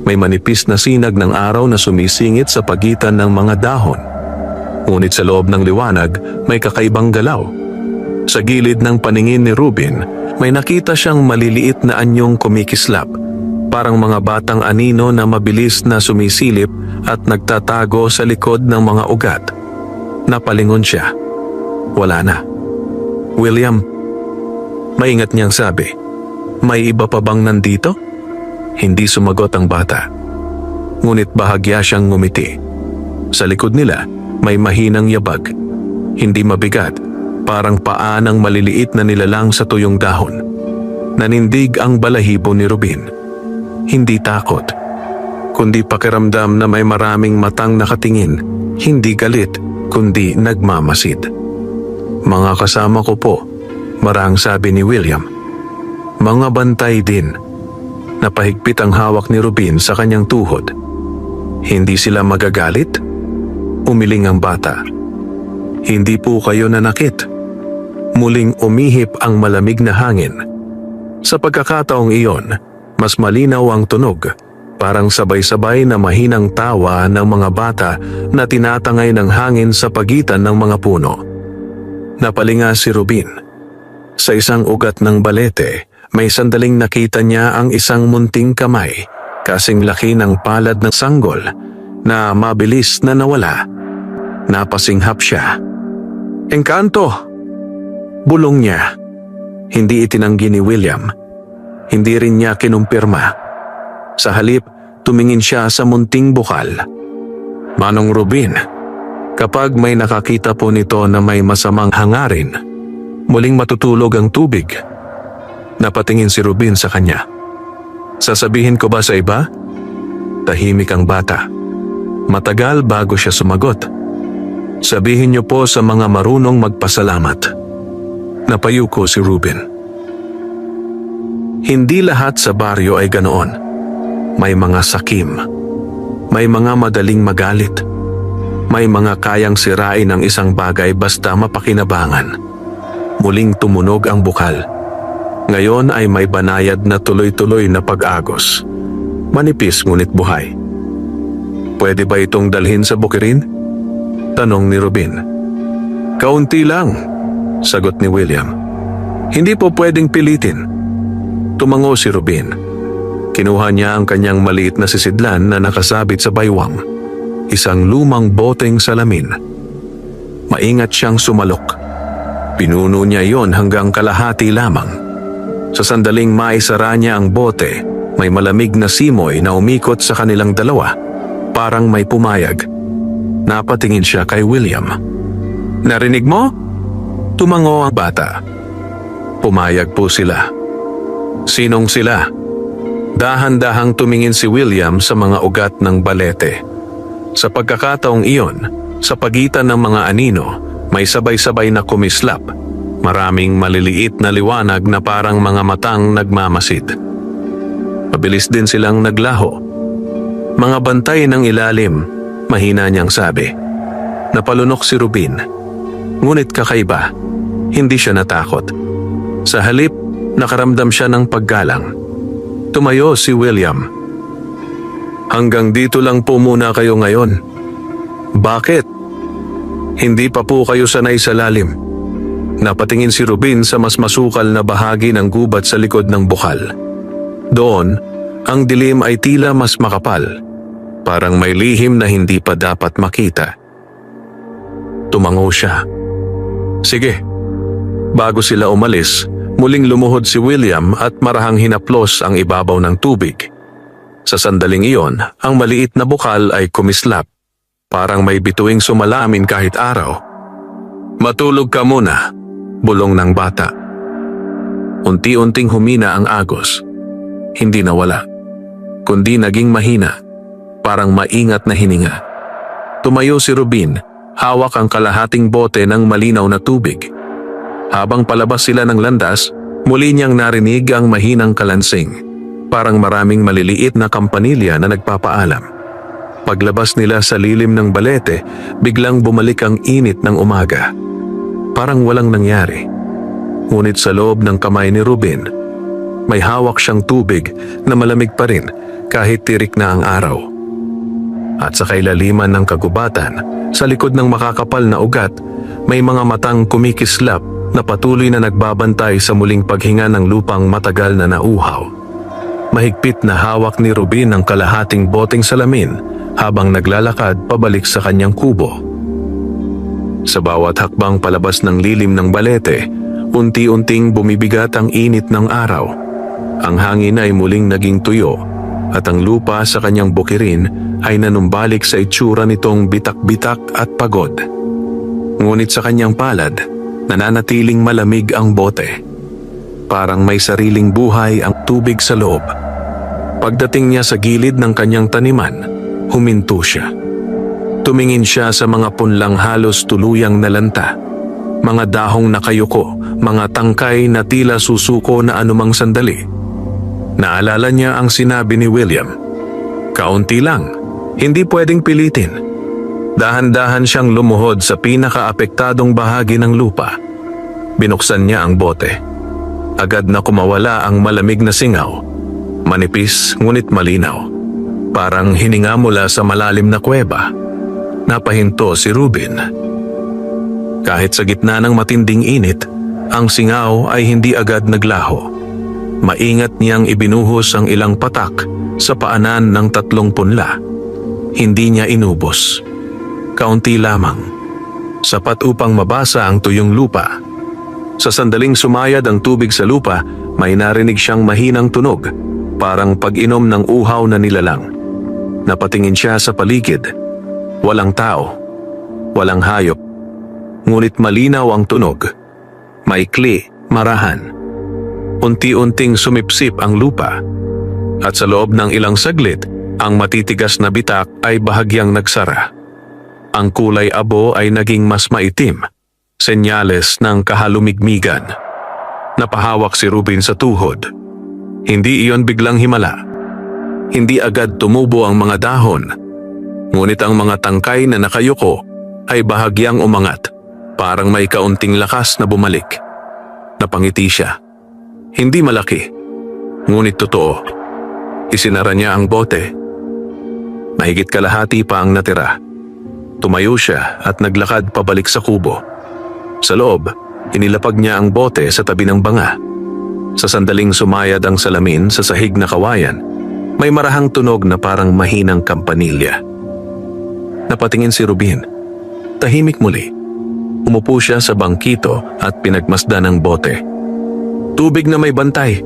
[SPEAKER 1] May manipis na sinag ng araw na sumisingit sa pagitan ng mga dahon. Ngunit sa loob ng liwanag, may kakaibang galaw. Sa gilid ng paningin ni Ruben, may nakita siyang maliliit na anyong kumikislap. Parang mga batang anino na mabilis na sumisilip at nagtatago sa likod ng mga ugat. Napalingon siya. Wala na. "William," maingat niyang sabi, "may iba pa bang nandito?" Hindi sumagot ang bata. Ngunit bahagya siyang ngumiti. Sa likod nila, may mahinang yabag. Hindi mabigat, parang paa ng maliliit na nilalang sa tuyong dahon. Nanindig ang balahibo ni Ruben. Hindi takot, kundi pakiramdam na may maraming matang nakatingin. Hindi galit, kundi nagmamasid. "Mga kasama ko po," marahang sabi ni William. "Mga bantay din." Napahigpit ang hawak ni Ruben sa kanyang tuhod. "Hindi sila magagalit?" Umiling ang bata. "Hindi po kayo nanakit." Muling umihip ang malamig na hangin. Sa pagkakataong iyon, mas malinaw ang tunog, parang sabay-sabay na mahinang tawa ng mga bata na tinatangay ng hangin sa pagitan ng mga puno. Napalinga si Ruben. Sa isang ugat ng balete, may sandaling nakita niya ang isang munting kamay, kasing laki ng palad ng sanggol, na mabilis na nawala. Napasinghap siya. "Engkanto!" Bulong niya. Hindi itinanggi ni William. Hindi rin niya kinumpirma. Sa halip, tumingin siya sa munting bukal. "Manong Ruben, kapag may nakakita po nito na may masamang hangarin, muling matutulog ang tubig." Napatingin si Ruben sa kanya. "Sasabihin ko ba sa iba?" Tahimik ang bata. Matagal bago siya sumagot. "Sabihin niyo po sa mga marunong magpasalamat." Napayuko si Ruben. Hindi lahat sa baryo ay ganoon. May mga sakim. May mga madaling magalit. May mga kayang sirain ang isang bagay basta mapakinabangan. Muling tumunog ang bukal. Ngayon ay may banayad na tuloy-tuloy na pag-agos. Manipis ngunit buhay. "Pwede ba itong dalhin sa bukirin?" tanong ni Ruben. "Kaunti lang," sagot ni William. "Hindi po pwedeng pilitin." Tumango si Ruben. Kinuha niya ang kanyang maliit na sisidlan na nakasabit sa baywang. Isang lumang boteng salamin. Maingat siyang sumalok. Pinuno niya iyon hanggang kalahati lamang. Sa sandaling maisara niya ang bote, may malamig na simoy na umikot sa kanilang dalawa. Parang may pumayag. Napatingin siya kay William. "Narinig mo?" Tumango ang bata. Pumayag po sila. "Sinong sila?" Dahan-dahang tumingin si William sa mga ugat ng balete. Sa pagkakataong iyon, sa pagitan ng mga anino, may sabay-sabay na kumislap. Maraming maliliit na liwanag na parang mga matang nagmamasid. Mabilis din silang naglaho. "Mga bantay ng ilalim," mahina niyang sabi. Napalunok si Ruben. Ngunit kakaiba, hindi siya natakot. Sa halip, nakaramdam siya ng paggalang. Tumayo si William. "Hanggang dito lang po muna kayo ngayon." "Bakit? Hindi pa po kayo sanay sa lalim." Napatingin si Ruben sa mas masukal na bahagi ng gubat sa likod ng bukal. Doon, ang dilim ay tila mas makapal. Parang may lihim na hindi pa dapat makita. Tumango siya. "Sige." Bago sila umalis, muling lumuhod si William at marahang hinaplos ang ibabaw ng tubig. Sa sandaling iyon, ang maliit na bukal ay kumislap. Parang may bituing sumalamin kahit araw. "Matulog ka muna," bulong ng bata. Unti-unting humina ang agos. Hindi nawala, kundi naging mahina, parang maingat na hininga. Tumayo si Ruben, hawak ang kalahating bote ng malinaw na tubig. Habang palabas sila ng landas, muli niyang narinig ang mahinang kalansing. Parang maraming maliliit na kampanilya na nagpapaalam. Paglabas nila sa lilim ng balete, biglang bumalik ang init ng umaga. Parang walang nangyari. Ngunit sa loob ng kamay ni Ruben, may hawak siyang tubig na malamig pa rin kahit tirik na ang araw. At sa kailaliman ng kagubatan, sa likod ng makakapal na ugat, may mga matang kumikislap na patuloy na nagbabantay sa muling paghinga ng lupang matagal na nauhaw. Mahigpit na hawak ni Ruben ang kalahating boteng salamin habang naglalakad pabalik sa kanyang kubo. Sa bawat hakbang palabas ng lilim ng balete, unti-unting bumibigat ang init ng araw. Ang hangin ay muling naging tuyo at ang lupa sa kanyang bukirin ay nanumbalik sa itsura nitong bitak-bitak at pagod. Ngunit sa kanyang palad, nananatiling malamig ang bote. Parang may sariling buhay ang tubig sa loob. Pagdating niya sa gilid ng kanyang taniman, huminto siya. Tumingin siya sa mga punlang halos tuluyang nalanta. Mga dahong nakayuko, mga tangkay na tila susuko na anumang sandali. Naalala niya ang sinabi ni William. Kaunti lang, hindi pwedeng pilitin. Dahan-dahan siyang lumuhod sa pinakaapektadong bahagi ng lupa. Binuksan niya ang bote. Agad na kumawala ang malamig na singaw. Manipis ngunit malinaw. Parang hininga mula sa malalim na kuweba. Napahinto si Ruben. Kahit sa gitna ng matinding init, ang singaw ay hindi agad naglaho. Maingat niyang ibinuhos ang ilang patak sa paanan ng 3 punla. Hindi niya inubos. Kaunti lamang. Sapat upang mabasa ang tuyong lupa. Sa sandaling sumayad ang tubig sa lupa, may narinig siyang mahinang tunog, parang pag-inom ng uhaw na nilalang. Napatingin siya sa paligid. Walang tao. Walang hayop. Ngunit malinaw ang tunog. Maikli, marahan. Unti-unting sumipsip ang lupa. At sa loob ng ilang saglit, ang matitigas na bitak ay bahagyang nagsara. Ang kulay abo ay naging mas maitim, senyales ng kahalumigmigan. Napahawak si Ruben sa tuhod. Hindi iyon biglang himala. Hindi agad tumubo ang mga dahon. Ngunit ang mga tangkay na nakayuko ay bahagyang umangat, parang may kaunting lakas na bumalik. Napangiti siya. Hindi malaki, ngunit totoo. Isinara niya ang bote. Mahigit kalahati pa ang natira. Tumayo siya at naglakad pabalik sa kubo. Sa loob, inilapag niya ang bote sa tabi ng banga. Sa sandaling sumayad ang salamin sa sahig na kawayan, may marahang tunog na parang mahinang kampanilya. Napatingin si Ruben. Tahimik muli. Umupo siya sa bangkito at pinagmasdan ang bote. Tubig na may bantay,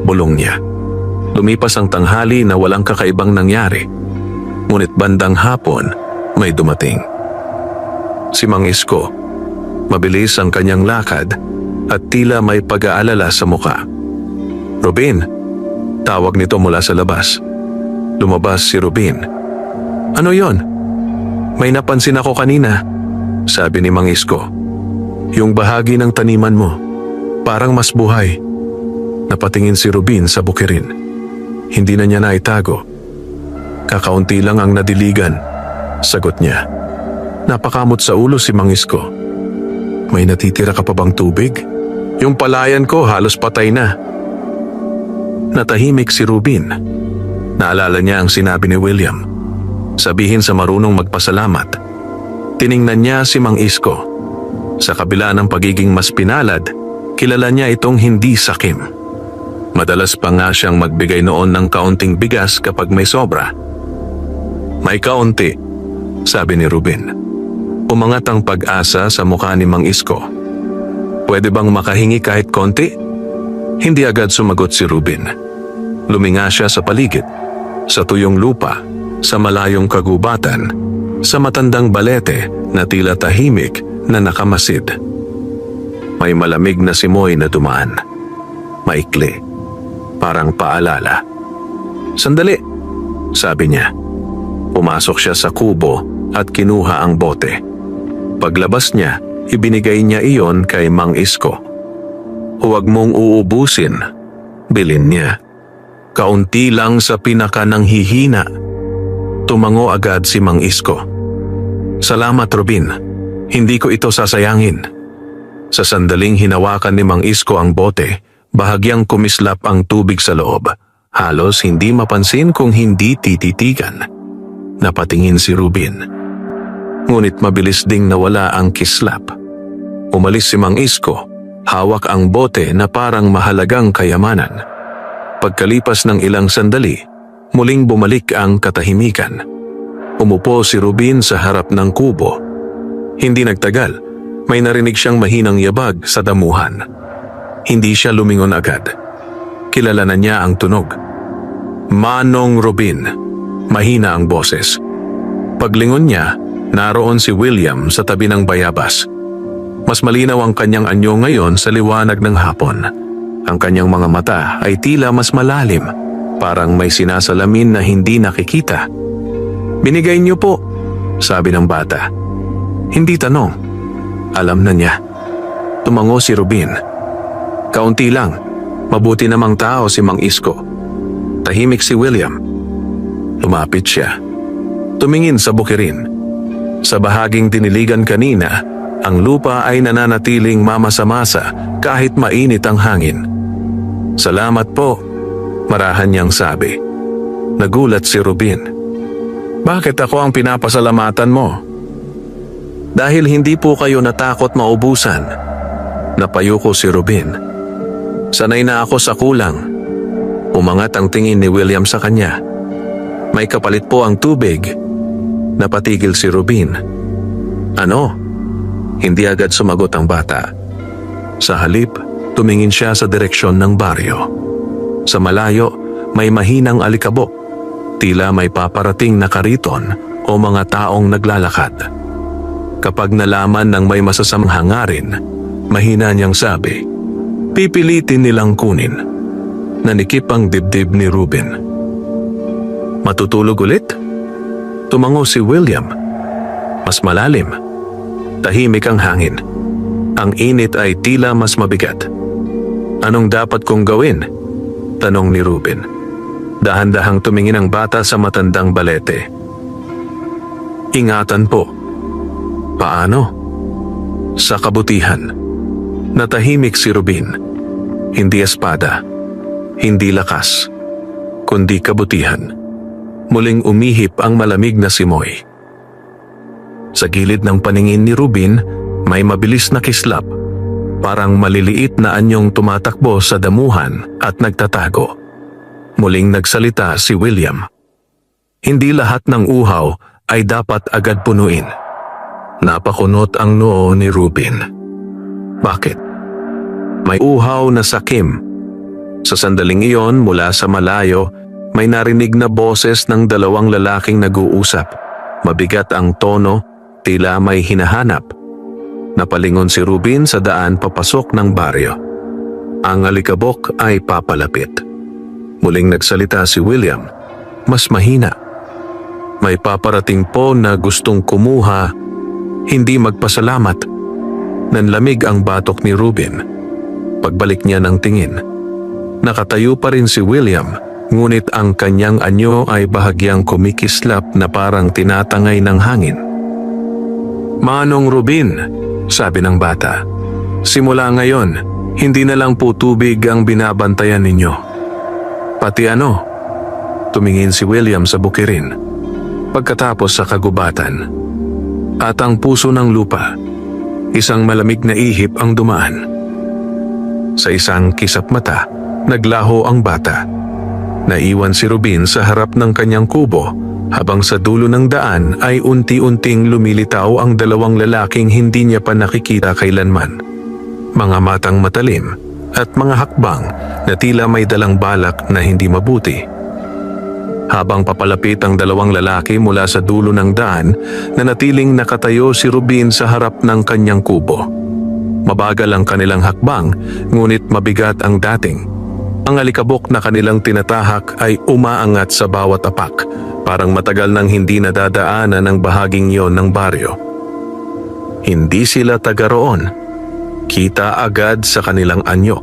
[SPEAKER 1] bulong niya. Lumipas ang tanghali na walang kakaibang nangyari. Ngunit bandang hapon, may dumating. Si Mang Isko. Mabilis ang kanyang lakad at tila may pag-aalala sa muka. Ruben, tawag nito mula sa labas. Lumabas si Ruben. Ano yon? May napansin ako kanina, sabi ni Mang Isko. Yung bahagi ng taniman mo, parang mas buhay. Napatingin si Ruben sa bukirin. Hindi na niya naitago. Kakaunti lang ang nadiligan. Sagot niya. Napakamot sa ulo si Mang Isko. May natitira ka pa bang tubig? Yung palayan ko halos patay na. Natahimik si Ruben. Naalala niya ang sinabi ni William. Sabihin sa marunong magpasalamat. Tiningnan niya si Mang Isko. Sa kabila ng pagiging mas pinalad, kilala niya itong hindi sakim. Madalas pa nga siyang magbigay noon ng kaunting bigas kapag may sobra. May kaunti, sabi ni Ruben. Umangat ang pag-asa sa mukha ni Mang Isko. Pwede bang makahingi kahit konti? Hindi agad sumagot si Ruben. Luminga siya sa paligid, sa tuyong lupa, sa malayong kagubatan, sa matandang balete na tila tahimik na nakamasid. May malamig na simoy na dumaan. Maikli, parang paalala. Sandali, sabi niya. Pumasok siya sa kubo at kinuha ang bote. Paglabas niya, ibinigay niya iyon kay Mang Isko. Huwag mong uubusin, bilin niya. Kaunti lang sa pinaka ng hihina. Tumango agad si Mang Isko. Salamat, Rubin. Hindi ko ito sasayangin. Sa sandaling hinawakan ni Mang Isko ang bote, bahagyang kumislap ang tubig sa loob. Halos hindi mapansin kung hindi tititigan. Napatingin si Rubin. Ngunit mabilis ding nawala ang kislap. Umalis si Mang Isko, hawak ang bote na parang mahalagang kayamanan. Pagkalipas ng ilang sandali, muling bumalik ang katahimikan. Umupo si Rubin sa harap ng kubo. Hindi nagtagal, may narinig siyang mahinang yabag sa damuhan. Hindi siya lumingon agad. Kilala na niya ang tunog. Manong Rubin. Mahina ang boses. Paglingon niya, naroon si William sa tabi ng bayabas. Mas malinaw ang kanyang anyo ngayon sa liwanag ng hapon. Ang kanyang mga mata ay tila mas malalim, parang may sinasalamin na hindi nakikita. Binigay niyo po, sabi ng bata. Hindi tanong. Alam na niya. Tumango si Rubin. Kaunti lang. Mabuti namang tao si Mang Isko. Tahimik si William. Lumapit siya. Tumingin sa bukirin. Sa bahaging diniligan kanina, ang lupa ay nananatiling mamasa-masa kahit mainit ang hangin. Salamat po, marahan niyang sabi. Nagulat si Rubin. Bakit ako ang pinapasalamatan mo? Dahil hindi po kayo natakot maubusan. Napayuko si Rubin. Sanay na ako sa kulang. Umangat ang tingin ni William sa kanya. May kapalit po ang tubig. Napatigil si Rubin. Ano? Hindi agad sumagot ang bata. Sa halip, tumingin siya sa direksyon ng baryo. Sa malayo, may mahinang alikabok. Tila may paparating na kariton o mga taong naglalakad. Kapag nalaman ng may masasamang hangarin, mahina niyang sabi, pipilitin nilang kunin. Nanikip ang dibdib ni Rubin. Matutulog ulit? Tumango si William. Mas malalim. Tahimik ang hangin. Ang init ay tila mas mabigat. Anong dapat kong gawin? Tanong ni Rubin. Dahan-dahang tumingin ang bata sa matandang balete. Ingatan po. Paano? Sa kabutihan. Natahimik si Rubin. Hindi espada. Hindi lakas. Kundi kabutihan. Muling umihip ang malamig na simoy. Sa gilid ng paningin ni Rubin, may mabilis na kislap. Parang maliliit na anyong tumatakbo sa damuhan at nagtatago. Muling nagsalita si William. Hindi lahat ng uhaw ay dapat agad punuin. Napakunot ang noo ni Rubin. Bakit? May uhaw na sakim. Sa sandaling iyon, mula sa malayo, may narinig na boses ng dalawang lalaking nag-uusap. Mabigat ang tono, tila may hinahanap. Napalingon si Rubin sa daan papasok ng baryo. Ang alikabok ay papalapit. Muling nagsalita si William, mas mahina. May paparating po na gustong kumuha, hindi magpasalamat. Nanlamig ang batok ni Rubin. Pagbalik niya ng tingin, nakatayo pa rin si William, ngunit ang kanyang anyo ay bahagyang kumikislap na parang tinatangay ng hangin. Manong Rubin, sabi ng bata, simula ngayon, hindi na lang po tubig ang binabantayan ninyo. Pati ano? Tumingin si William sa bukirin. Pagkatapos sa kagubatan. At ang puso ng lupa, isang malamig na ihip ang dumaan. Sa isang kisap mata, naglaho ang bata. Naiwan si Rubin sa harap ng kanyang kubo, habang sa dulo ng daan ay unti-unting lumilitaw ang dalawang lalaking hindi niya pa nakikita kailanman. Mga matang matalim at mga hakbang na tila may dalang balak na hindi mabuti. Habang papalapit ang dalawang lalaki mula sa dulo ng daan, nanatiling nakatayo si Rubin sa harap ng kanyang kubo. Mabagal ang kanilang hakbang, ngunit mabigat ang dating. Ang alikabok na kanilang tinatahak ay umaangat sa bawat apak, parang matagal nang hindi nadadaanan ng bahaging yon ng baryo. Hindi sila taga roon. Kita agad sa kanilang anyo.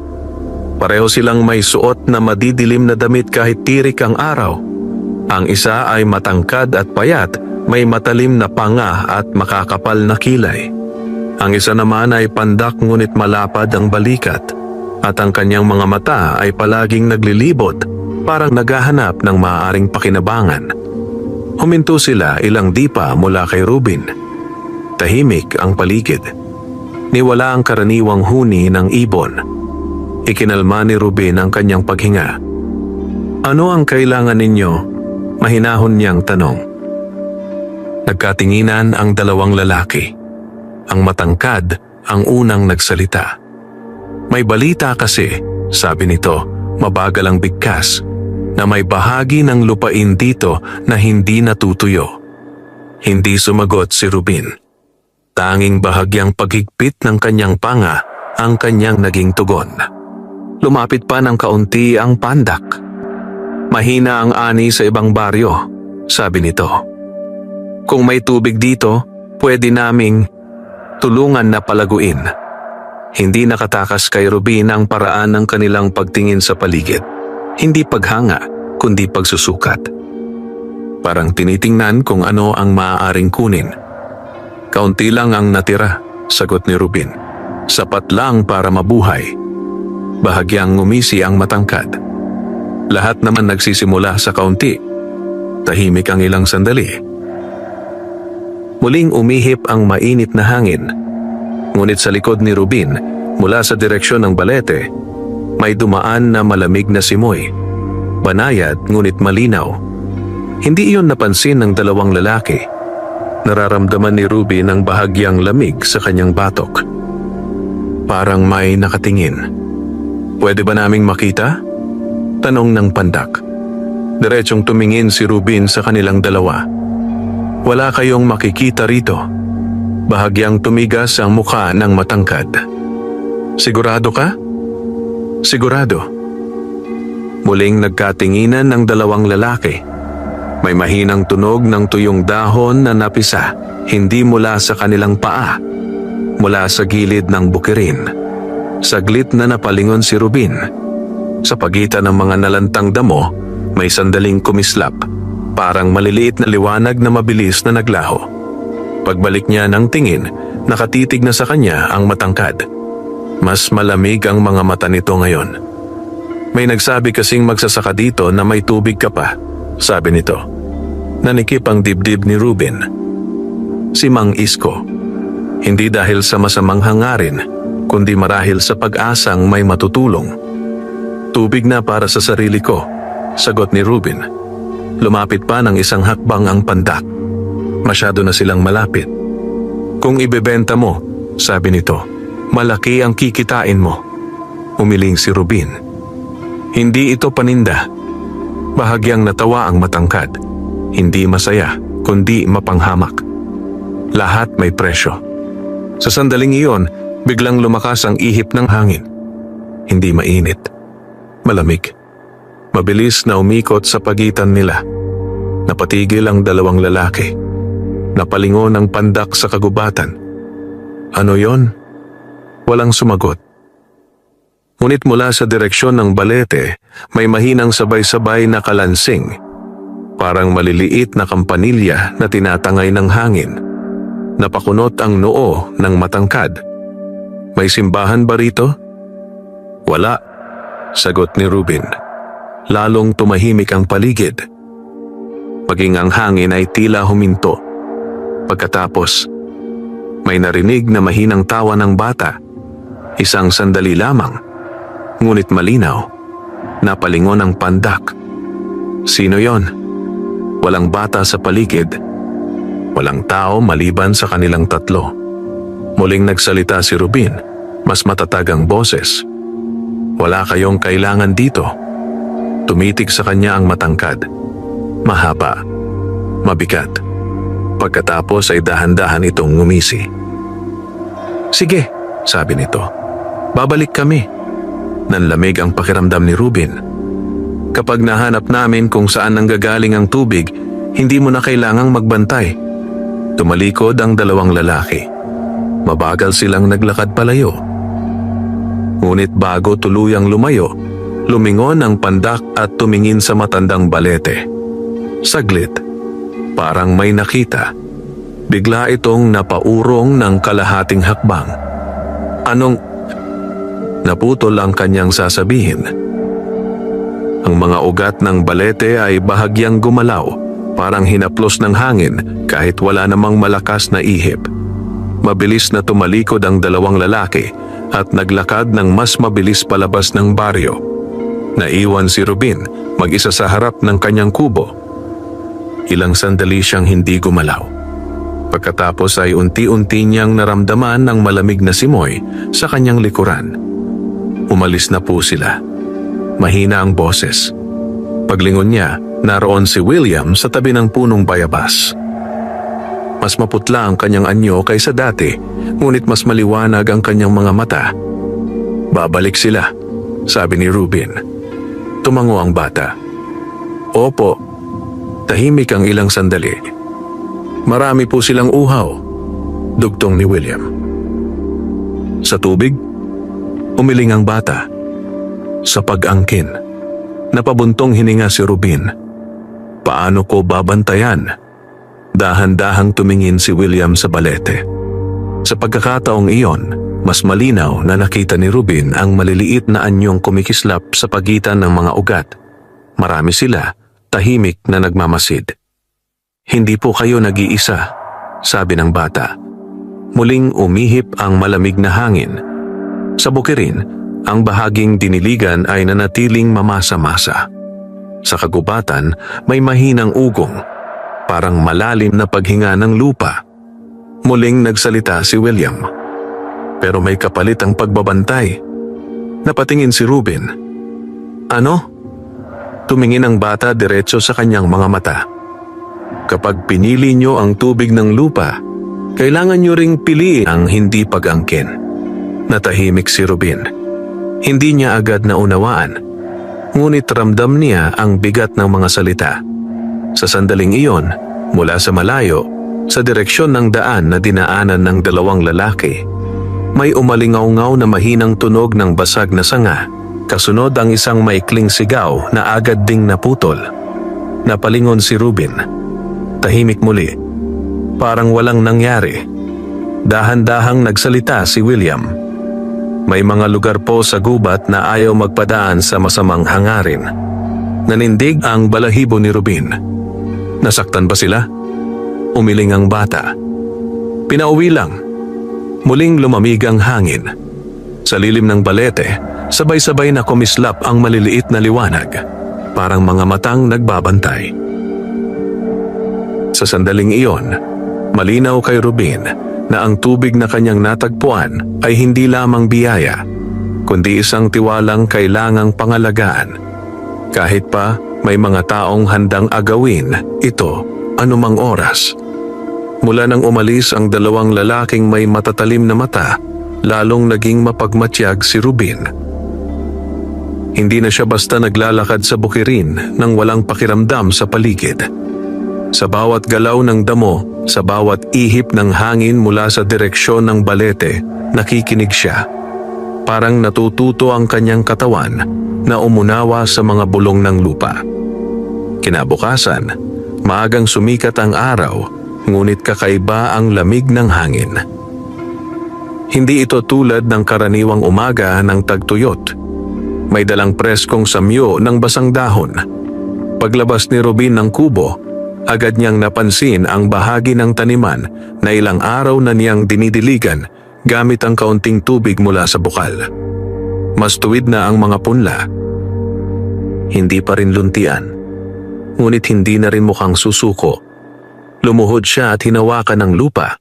[SPEAKER 1] Pareho silang may suot na madidilim na damit kahit tirik ang araw. Ang isa ay matangkad at payat, may matalim na panga at makakapal na kilay. Ang isa naman ay pandak ngunit malapad ang balikat, at ang kanyang mga mata ay palaging naglilibot, parang naghahanap ng maaaring pakinabangan. Huminto sila ilang dipa mula kay Ruben. Tahimik ang paligid. Niwala ang karaniwang huni ng ibon. Ikinalma ni Ruben ang kanyang paghinga. Ano ang kailangan ninyo? Mahinahon niyang tanong. Nagkatinginan ang dalawang lalaki. Ang matangkad ang unang nagsalita. May balita kasi, sabi nito, mabagal ang bigkas, na may bahagi ng lupain dito na hindi natutuyo. Hindi sumagot si Ruben. Tanging bahagyang paghigpit ng kanyang panga ang kanyang naging tugon. Lumapit pa ng kaunti ang pandak. Mahina ang ani sa ibang baryo, sabi nito. Kung may tubig dito, pwede naming tulungan na palaguin. Hindi nakatakas kay Ruben ang paraan ng kanilang pagtingin sa paligid. Hindi paghanga, kundi pagsusukat. Parang tinitingnan kung ano ang maaaring kunin. Kaunti lang ang natira, sagot ni Ruben. Sapat lang para mabuhay. Bahagyang ngumisi ang matangkad. Lahat naman nagsisimula sa kaunti. Tahimik ang ilang sandali. Muling umihip ang mainit na hangin. Ngunit sa likod ni Ruben, mula sa direksyon ng balete, may dumaan na malamig na simoy. Banayad ngunit malinaw. Hindi iyon napansin ng dalawang lalaki. Nararamdaman ni Ruben ang bahagyang lamig sa kanyang batok. Parang may nakatingin. Pwede ba naming makita? Tanong ng pandak. Diretsong tumingin si Ruben sa kanilang dalawa. Wala kayong makikita rito. Bahagyang tumigas ang mukha ng matangkad. Sigurado ka? Sigurado. Muling nagkatinginan ng dalawang lalaki. May mahinang tunog ng tuyong dahon na napisa, hindi mula sa kanilang paa, mula sa gilid ng bukirin. Saglit na napalingon si Ruben. Sa pagitan ng mga nalantang damo, may sandaling kumislap. Parang maliliit na liwanag na mabilis na naglaho. Pagbalik niya ng tingin, nakatitig na sa kanya ang matangkad. Mas malamig ang mga mata nito ngayon. May nagsabi kasing magsasaka dito na may tubig ka pa, sabi nito. Nanikip ang dibdib ni Ruben. Si Mang Isko. Hindi dahil sa masamang hangarin, kundi marahil sa pag-asang may matutulong. Tubig na para sa sarili ko, sagot ni Ruben. Lumapit pa ng isang hakbang ang pandak. Masyado na silang malapit. Kung ibebenta mo, sabi nito, malaki ang kikitain mo. Umiling si Ruben. Hindi ito paninda. Bahagyang natawa ang matangkad. Hindi masaya, kundi mapanghamak. Lahat may presyo. Sa sandaling iyon, biglang lumakas ang ihip ng hangin. Hindi mainit. Malamig. Mabilis na umikot sa pagitan nila. Napatigil ang dalawang lalaki. Napalingon ang pandak sa kagubatan. Ano yon? Walang sumagot. Ngunit mula sa direksyon ng balete, may mahinang sabay-sabay na kalansing. Parang maliliit na kampanilya na tinatangay ng hangin. Napakunot ang noo ng matangkad. May simbahan ba rito? Wala, sagot ni Ruben. Lalong tumahimik ang paligid. Maging ang hangin ay tila huminto. Pagkatapos, may narinig na mahinang tawa ng bata. Isang sandali lamang, ngunit malinaw. Napalingon ang pandak. Sino yon? Walang bata sa paligid. Walang tao maliban sa kanilang tatlo. Muling nagsalita si Ruben, mas matatag ang boses. Wala kayong kailangan dito. Tumitig sa kanya ang matangkad. Mahaba. Mabigat. Pagkatapos ay dahan-dahan itong ngumisi. Sige, sabi nito. Babalik kami. Nanlamig ang pakiramdam ni Ruben. Kapag nahanap namin kung saan nanggagaling ang tubig, hindi mo na kailangang magbantay. Tumalikod ang dalawang lalaki. Mabagal silang naglakad palayo. Ngunit bago tuluyang lumayo, lumingon ang pandak at tumingin sa matandang balete. Saglit, parang may nakita. Bigla itong napaurong ng kalahating hakbang. Anong... Naputol ang kanyang sasabihin. Ang mga ugat ng balete ay bahagyang gumalaw, parang hinaplos ng hangin kahit wala namang malakas na ihip. Mabilis na tumalikod ang dalawang lalaki at naglakad ng mas mabilis palabas ng baryo. Naiwan si Rubin mag-isa sa harap ng kanyang kubo. Ilang sandali siyang hindi gumalaw. Pagkatapos ay unti-unti niyang naramdaman ng malamig na simoy sa kanyang likuran. Umalis na po sila. Mahina ang boses. Paglingon niya, naroon si William sa tabi ng punong bayabas. Mas maputla ang kanyang anyo kaysa dati, ngunit mas maliwanag ang kanyang mga mata. Babalik sila, sabi ni Rubin. Tumango ang bata. Opo. Tahimik ang ilang sandali. Marami po silang uhaw, dugtong ni William. Sa tubig? Umiling ang bata. Sa pag-angkin. Napabuntong hininga si Rubin. Paano ko babantayan? Dahan-dahang tumingin si William sa balete. Sa pagkakataong iyon, mas malinaw na nakita ni Rubin ang maliliit na anyong kumikislap sa pagitan ng mga ugat. Marami sila, tahimik na nagmamasid. Hindi po kayo nag-iisa, sabi ng bata. Muling umihip ang malamig na hangin. Sa bukirin, ang bahaging diniligan ay nanatiling mamasa-masa. Sa kagubatan, may mahinang ugong, parang malalim na paghinga ng lupa. Muling nagsalita si William. Pero may kapalit ang pagbabantay. Napatingin si Rubin. Ano? Tumingin ang bata diretso sa kanyang mga mata. Kapag pinili nyo ang tubig ng lupa, kailangan nyo ring piliin ang hindi pag-angkin. Natahimik si Rubin. Hindi niya agad naunawaan, ngunit ramdam niya ang bigat ng mga salita. Sa sandaling iyon, mula sa malayo, sa direksyon ng daan na dinaanan ng dalawang lalaki, may umalingaw-ngaw na mahinang tunog ng basag na sanga, kasunod ang isang maikling sigaw na agad ding naputol. Napalingon si Rubin. Tahimik muli. Parang walang nangyari. Dahan-dahang nagsalita si William. May mga lugar po sa gubat na ayaw magpadaan sa masamang hangarin. Nanindig ang balahibo ni Rubin. Nasaktan ba sila? Umiling ang bata. Pinauwi lang. Muling lumamig ang hangin. Sa lilim ng balete, sabay-sabay na kumislap ang maliliit na liwanag, parang mga matang nagbabantay. Sa sandaling iyon, malinaw kay Rubin na ang tubig na kanyang natagpuan ay hindi lamang biyaya, kundi isang tiwalang kailangang pangalagaan. Kahit pa may mga taong handang agawin ito anumang oras. Mula nang umalis ang dalawang lalaking may matatalim na mata, lalong naging mapagmatyag si Rubin. Hindi na siya basta naglalakad sa bukirin nang walang pakiramdam sa paligid. Sa bawat galaw ng damo, sa bawat ihip ng hangin mula sa direksyon ng balete, nakikinig siya. Parang natututo ang kanyang katawan na umunawa sa mga bulong ng lupa. Kinabukasan, maagang sumikat ang araw, ngunit kakaiba ang lamig ng hangin. Hindi ito tulad ng karaniwang umaga ng tagtuyot. May dalang preskong samyo ng basang dahon. Paglabas ni Rubin ng kubo, agad niyang napansin ang bahagi ng taniman na ilang araw na niyang dinidiligan gamit ang kaunting tubig mula sa bukal. Mas tuwid na ang mga punla. Hindi pa rin luntian, ngunit hindi na rin mukhang susuko. Lumuhod siya at hinawakan ng lupa.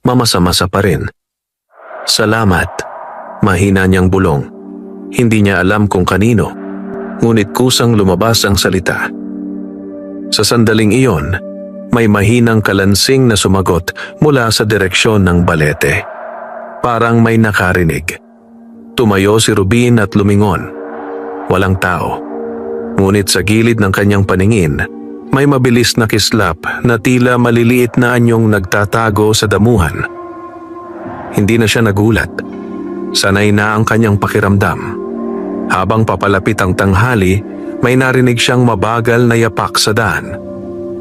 [SPEAKER 1] Mamasa-masa pa rin. Salamat, mahina niyang bulong. Hindi niya alam kung kanino, ngunit kusang lumabas ang salita. Sa sandaling iyon, may mahinang kalansing na sumagot mula sa direksyon ng balete. Parang may nakarinig. Tumayo si Rubin at lumingon. Walang tao. Ngunit sa gilid ng kanyang paningin, may mabilis na kislap na tila maliliit na anyong nagtatago sa damuhan. Hindi na siya nagulat. Sanay na ang kanyang pakiramdam. Habang papalapit ang tanghali, may narinig siyang mabagal na yapak sa daan.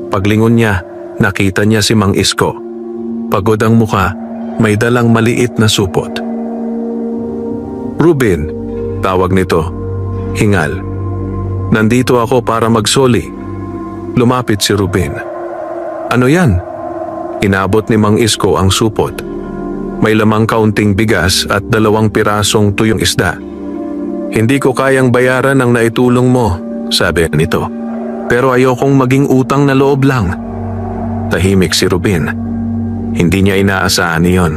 [SPEAKER 1] Paglingon niya, nakita niya si Mang Isko. Pagod ang muka, may dalang maliit na supot. "Ruben," tawag nito. Hingal. "Nandito ako para magsoli." Lumapit si Ruben. "Ano yan?" Inabot ni Mang Isko ang supot. May lamang kaunting bigas at 2 pirasong tuyong isda. "Hindi ko kayang bayaran ang naitulong mo," sabi nito. "Pero ayokong maging utang na loob lang." Tahimik si Ruben. Hindi niya inaasahan iyon.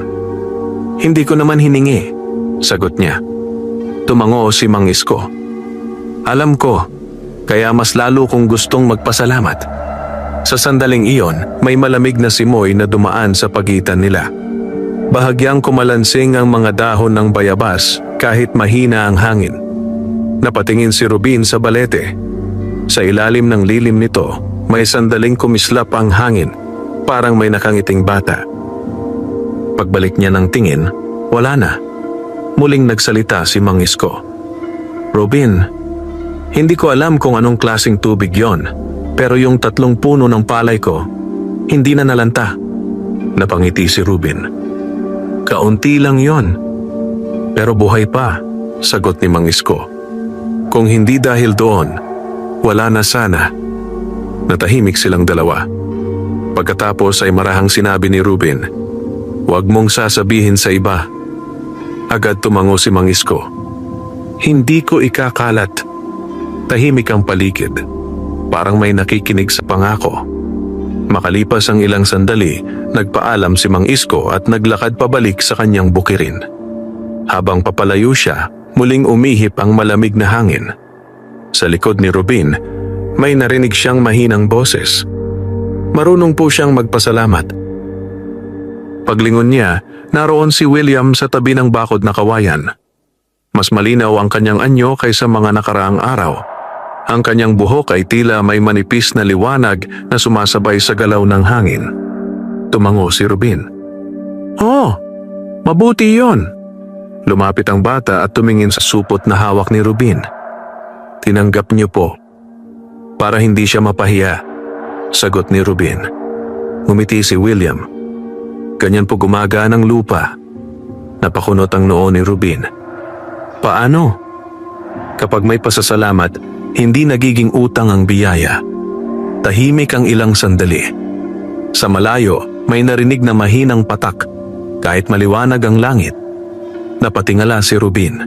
[SPEAKER 1] "Hindi ko naman hiningi," sagot niya. Tumango si Mang Isko. "Alam ko, kaya mas lalo kong gustong magpasalamat." Sa sandaling iyon, may malamig na simoy na dumaan sa pagitan nila. Bahagyang kumalansing ang mga dahon ng bayabas kahit mahina ang hangin. Napatingin si Ruben sa balete. Sa ilalim ng lilim nito, may sandaling kumislap ang hangin, parang may nakangiting bata. Pagbalik niya ng tingin, wala na. Muling nagsalita si Mang Isko. "Ruben, hindi ko alam kung anong klaseng tubig yon, pero yung 3 puno ng palay ko, hindi na nalanta." Napangiti si Ruben. "Kaunti lang yon, pero buhay pa," sagot ni Mang Isko. "Kung hindi dahil doon, wala na sana." Natahimik silang dalawa. Pagkatapos ay marahang sinabi ni Ruben, "Huwag mong sasabihin sa iba." Agad tumango si Mang Isko. "Hindi ko ikakalat." Tahimik ang paligid. Parang may nakikinig sa pangako. Makalipas ang ilang sandali, nagpaalam si Mang Isko at naglakad pabalik sa kanyang bukirin. Habang papalayo siya, muling umihip ang malamig na hangin. Sa likod ni Ruben, may narinig siyang mahinang boses. Marunong po siyang magpasalamat. Paglingon niya, naroon si William sa tabi ng bakod na kawayan. Mas malinaw ang kanyang anyo kaysa mga nakaraang araw. Ang kanyang buhok ay tila may manipis na liwanag na sumasabay sa galaw ng hangin. Tumango si Ruben. "Oh, mabuti yon." Lumapit ang bata at tumingin sa supot na hawak ni Ruben. "Tinanggap niyo po." Para hindi siya mapahiya, sagot ni Ruben. Ngumiti si William. "Ganyan po gumagaan ang lupa." Napakunot ang noo ni Ruben. "Paano?" Kapag may pasasalamat, hindi nagiging utang ang biyaya. Tahimik ang ilang sandali. Sa malayo, may narinig na mahinang patak, kahit maliwanag ang langit. Napatingala si Ruben.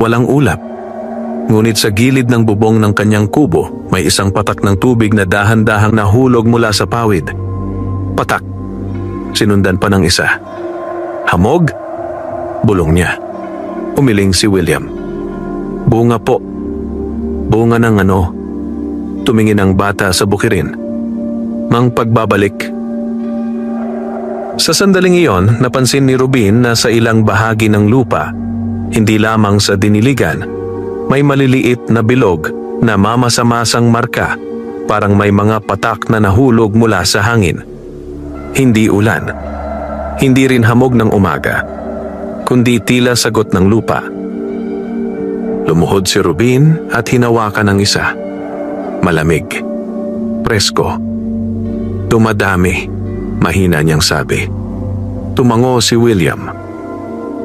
[SPEAKER 1] Walang ulap. Ngunit sa gilid ng bubong ng kanyang kubo, may isang patak ng tubig na dahan-dahang nahulog mula sa pawid. Patak. Sinundan pa ng isa. "Hamog?" Bulong niya. Umiling si William. "Bunga po." "Bunga ng ano?" Tumingin ang bata sa bukirin. "Mang pagbabalik." Sa sandaling iyon, napansin ni Ruben na sa ilang bahagi ng lupa, hindi lamang sa diniligan, may maliliit na bilog na mamasa-masang marka, parang may mga patak na nahulog mula sa hangin. Hindi ulan. Hindi rin hamog ng umaga, kundi tila sagot ng lupa. Lumuhod si Ruben at hinawakan ng isa. Malamig. Presko. "Dumadami," mahina niyang sabi. Tumango si William.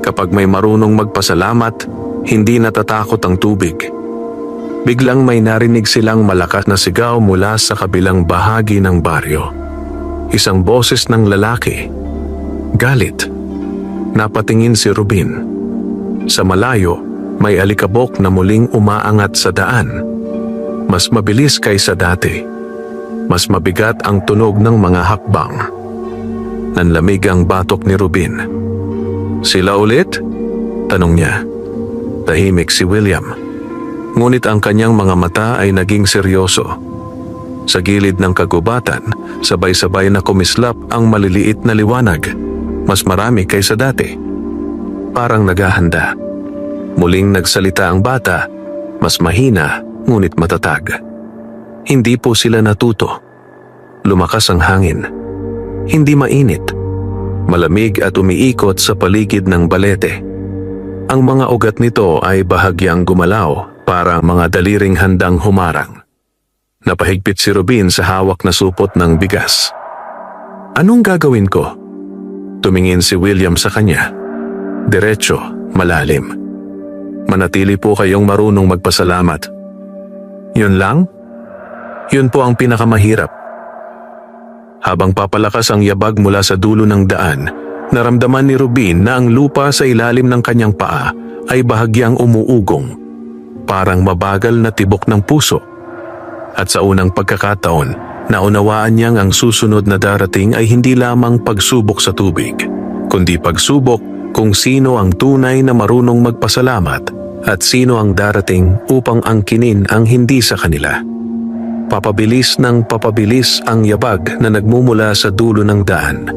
[SPEAKER 1] Kapag may marunong magpasalamat, hindi natatakot ang tubig. Biglang may narinig silang malakas na sigaw mula sa kabilang bahagi ng baryo. Isang boses ng lalaki. Galit. Napatingin si Ruben. Sa malayo, may alikabok na muling umaangat sa daan. Mas mabilis kaysa dati. Mas mabigat ang tunog ng mga hakbang. Nanlamig ang batok ni Ruben. "Sila ulit?" tanong niya. Tahimik si William. Ngunit ang kanyang mga mata ay naging seryoso. Sa gilid ng kagubatan, sabay-sabay na kumislap ang maliliit na liwanag. Mas marami kaysa dati. Parang naghahanda. Muling nagsalita ang bata, mas mahina ngunit matatag. "Hindi po sila natuto." Lumakas ang hangin. Hindi mainit. Malamig at umiikot sa paligid ng balete. Ang mga ugat nito ay bahagyang gumalaw para mga daliring handang humarang. Napahigpit si Rubin sa hawak na supot ng bigas. Anong gagawin ko? Tumingin si William sa kanya. Diretso, malalim. Manatili po kayong marunong magpasalamat. Yun lang? Yun po ang pinakamahirap. Habang papalakas ang yabag mula sa dulo ng daan, naramdaman ni Rubin na ang lupa sa ilalim ng kanyang paa ay bahagyang umuugong, parang mabagal na tibok ng puso. At sa unang pagkakataon, naunawaan niyang ang susunod na darating ay hindi lamang pagsubok sa tubig, kundi pagsubok kung sino ang tunay na marunong magpasalamat at sino ang darating upang angkinin ang hindi sa kanila. Papabilis ng papabilis ang yabag na nagmumula sa dulo ng daan.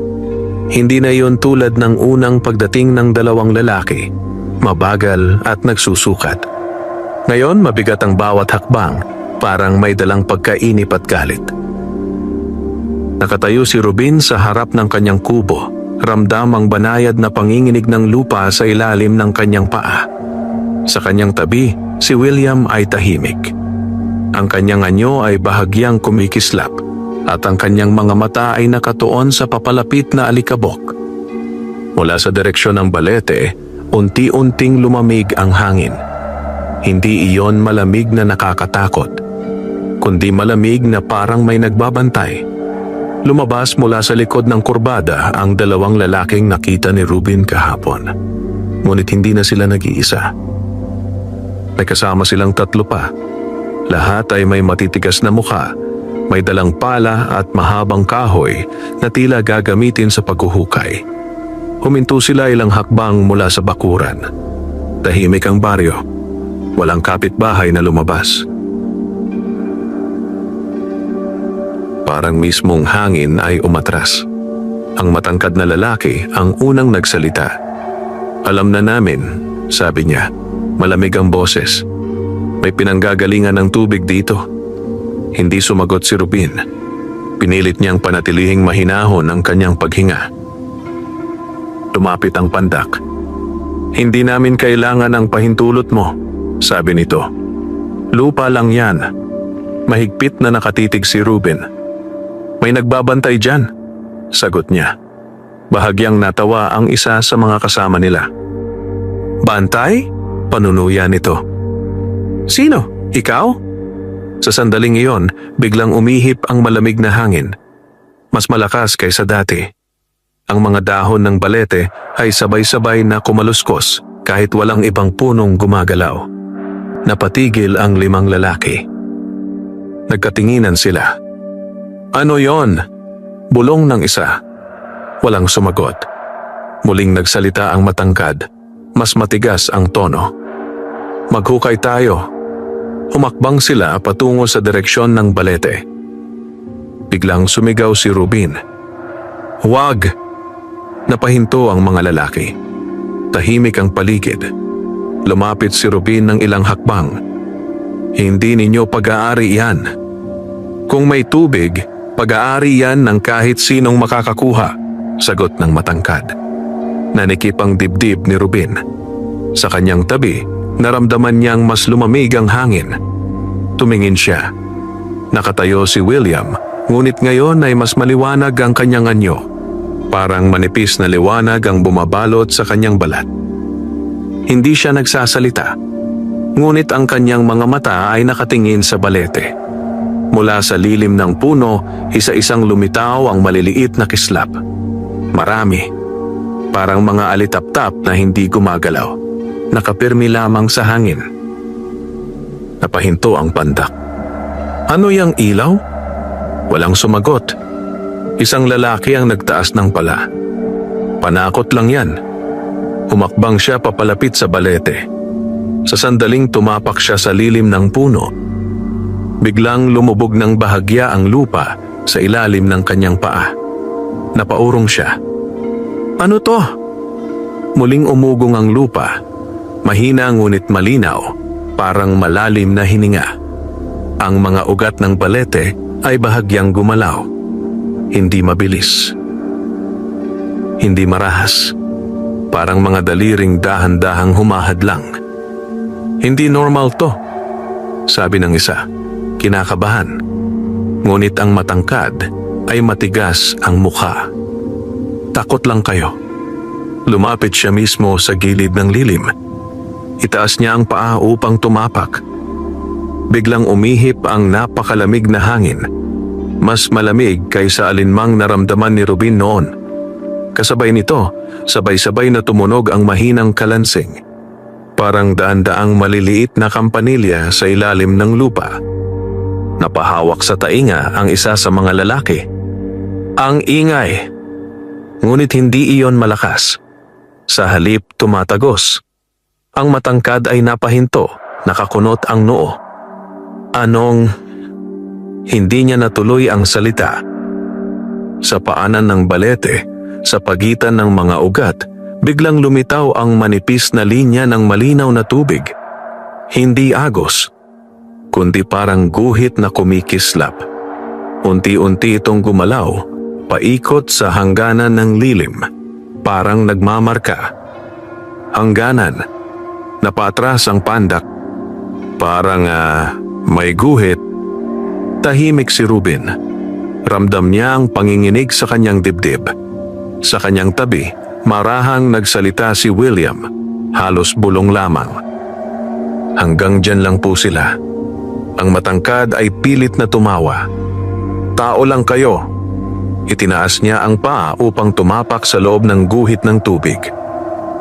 [SPEAKER 1] Hindi na yon tulad ng unang pagdating ng dalawang lalaki, mabagal at nagsusukat. Ngayon mabigat ang bawat hakbang, parang may dalang pagkainip at galit. Nakatayo si Rubin sa harap ng kanyang kubo, ramdam ang banayad na panginginig ng lupa sa ilalim ng kanyang paa. Sa kanyang tabi, si William ay tahimik. Ang kanyang anyo ay bahagyang kumikislap at ang kanyang mga mata ay nakatuon sa papalapit na alikabok. Mula sa direksyon ng balete, unti-unting lumamig ang hangin. Hindi iyon malamig na nakakatakot, kundi malamig na parang may nagbabantay. Lumabas mula sa likod ng kurbada ang dalawang lalaking nakita ni Rubin kahapon. Ngunit hindi na sila nag-iisa. May kasama silang tatlo pa. Lahat ay may matitigas na mukha, may dalang pala at mahabang kahoy na tila gagamitin sa paghuhukay. Huminto sila ilang hakbang mula sa bakuran. Tahimik ang baryo. Walang kapitbahay na lumabas. Parang mismong hangin ay umatras. Ang matangkad na lalaki ang unang nagsalita. Alam na namin, sabi niya. Malamig ang boses. May pinanggagalingan ng tubig dito. Hindi sumagot si Rubin. Pinilit niyang panatilihing mahinahon ang kanyang paghinga. Lumapit ang pandak. Hindi namin kailangan ang pahintulot mo, sabi nito. Lupa lang yan. Mahigpit na nakatitig si Rubin. May nagbabantay dyan, sagot niya. Bahagyang natawa ang isa sa mga kasama nila. Bantay? Panunuya nito. Sino? Ikaw? Sa sandaling iyon, biglang umihip ang malamig na hangin. Mas malakas kaysa dati. Ang mga dahon ng balete ay sabay-sabay na kumaluskos kahit walang ibang punong gumagalaw. Napatigil ang limang lalaki. Nagkatinginan sila. Ano yon? Bulong ng isa. Walang sumagot. Muling nagsalita ang matangkad. Mas matigas ang tono. Maghukay tayo. Humakbang sila patungo sa direksyon ng balete. Biglang sumigaw si Rubin. Huwag! Napahinto ang mga lalaki. Tahimik ang paligid. Lumapit si Rubin ng ilang hakbang. Hindi ninyo pag-aari yan. Kung may tubig, pag-aari yan ng kahit sinong makakakuha, sagot ng matangkad. Nanikip ang dibdib ni Rubin. Sa kanyang tabi, naramdaman niyang mas lumamig ang hangin. Tumingin siya. Nakatayo si William, ngunit ngayon ay mas maliwanag ang kanyang anyo. Parang manipis na liwanag ang bumabalot sa kanyang balat. Hindi siya nagsasalita, ngunit ang kanyang mga mata ay nakatingin sa balete. Mula sa lilim ng puno, isa-isang lumitaw ang maliliit na kislap. Marami, parang mga alitap-tap na hindi gumagalaw, nakapirmi lamang sa hangin. Napahinto ang pandak. Ano yang ilaw? Walang sumagot. Isang lalaki ang nagtaas ng pala. Panakot lang yan. Humakbang siya papalapit sa balete. Sa sandaling tumapak siya sa lilim ng puno. Biglang lumubog ng bahagya ang lupa sa ilalim ng kanyang paa. Napaurong siya. Ano to? Muling umugong ang lupa. Mahina ngunit malinaw, parang malalim na hininga. Ang mga ugat ng balete ay bahagyang gumalaw. Hindi mabilis. Hindi marahas. Parang mga daliring dahan-dahang humahadlang. Hindi normal to, sabi ng isa. Kinakabahan. Ngunit ang matangkad ay matigas ang mukha. Takot lang kayo. Lumapit siya mismo sa gilid ng lilim. Itaas niya ang paa upang tumapak. Biglang umihip ang napakalamig na hangin. Mas malamig kaysa alinmang naramdaman ni Rubin noon. Kasabay nito, sabay-sabay na tumunog ang mahinang kalansing. Parang daan-daang maliliit na kampanilya sa ilalim ng lupa. Napahawak sa tainga ang isa sa mga lalaki. Ang ingay. Ngunit hindi iyon malakas. Sa halip tumatagos. Ang matangkad ay napahinto, nakakunot ang noo. Hindi niya natuloy ang salita. Sa paanan ng balete, sa pagitan ng mga ugat, biglang lumitaw ang manipis na linya ng malinaw na tubig. Hindi agos, kundi parang guhit na kumikislap. Unti-unti itong gumalaw, paikot sa hangganan ng lilim, parang nagmamarka. Hangganan, napatras ang pandak, parang may guhit. Tahimik si Rubin. Ramdam niya ang panginginig sa kanyang dibdib. Sa kanyang tabi, marahang nagsalita si William, halos bulong lamang. Hanggang dyan lang po sila. Ang matangkad ay pilit na tumawa. Tao lang kayo. Itinaas niya ang paa upang tumapak sa loob ng guhit ng tubig.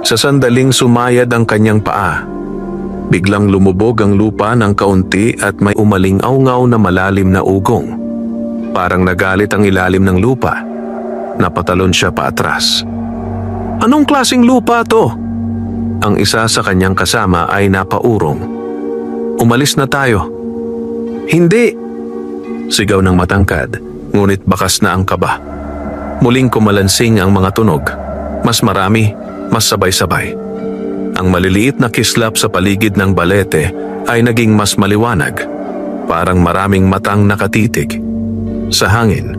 [SPEAKER 1] Sa sandaling sumayad ang kanyang paa. Biglang lumubog ang lupa ng kaunti at may umaling-awngaw na malalim na ugong. Parang nagalit ang ilalim ng lupa. Napatalon siya paatras. Anong klaseng lupa to? Ang isa sa kanyang kasama ay napaurong. Umalis na tayo. Hindi! Sigaw ng matangkad, ngunit bakas na ang kaba. Muling kumalansing ang mga tunog. Mas marami, mas sabay-sabay. Ang maliliit na kislap sa paligid ng balete ay naging mas maliwanag, parang maraming matang nakatitig. Sa hangin,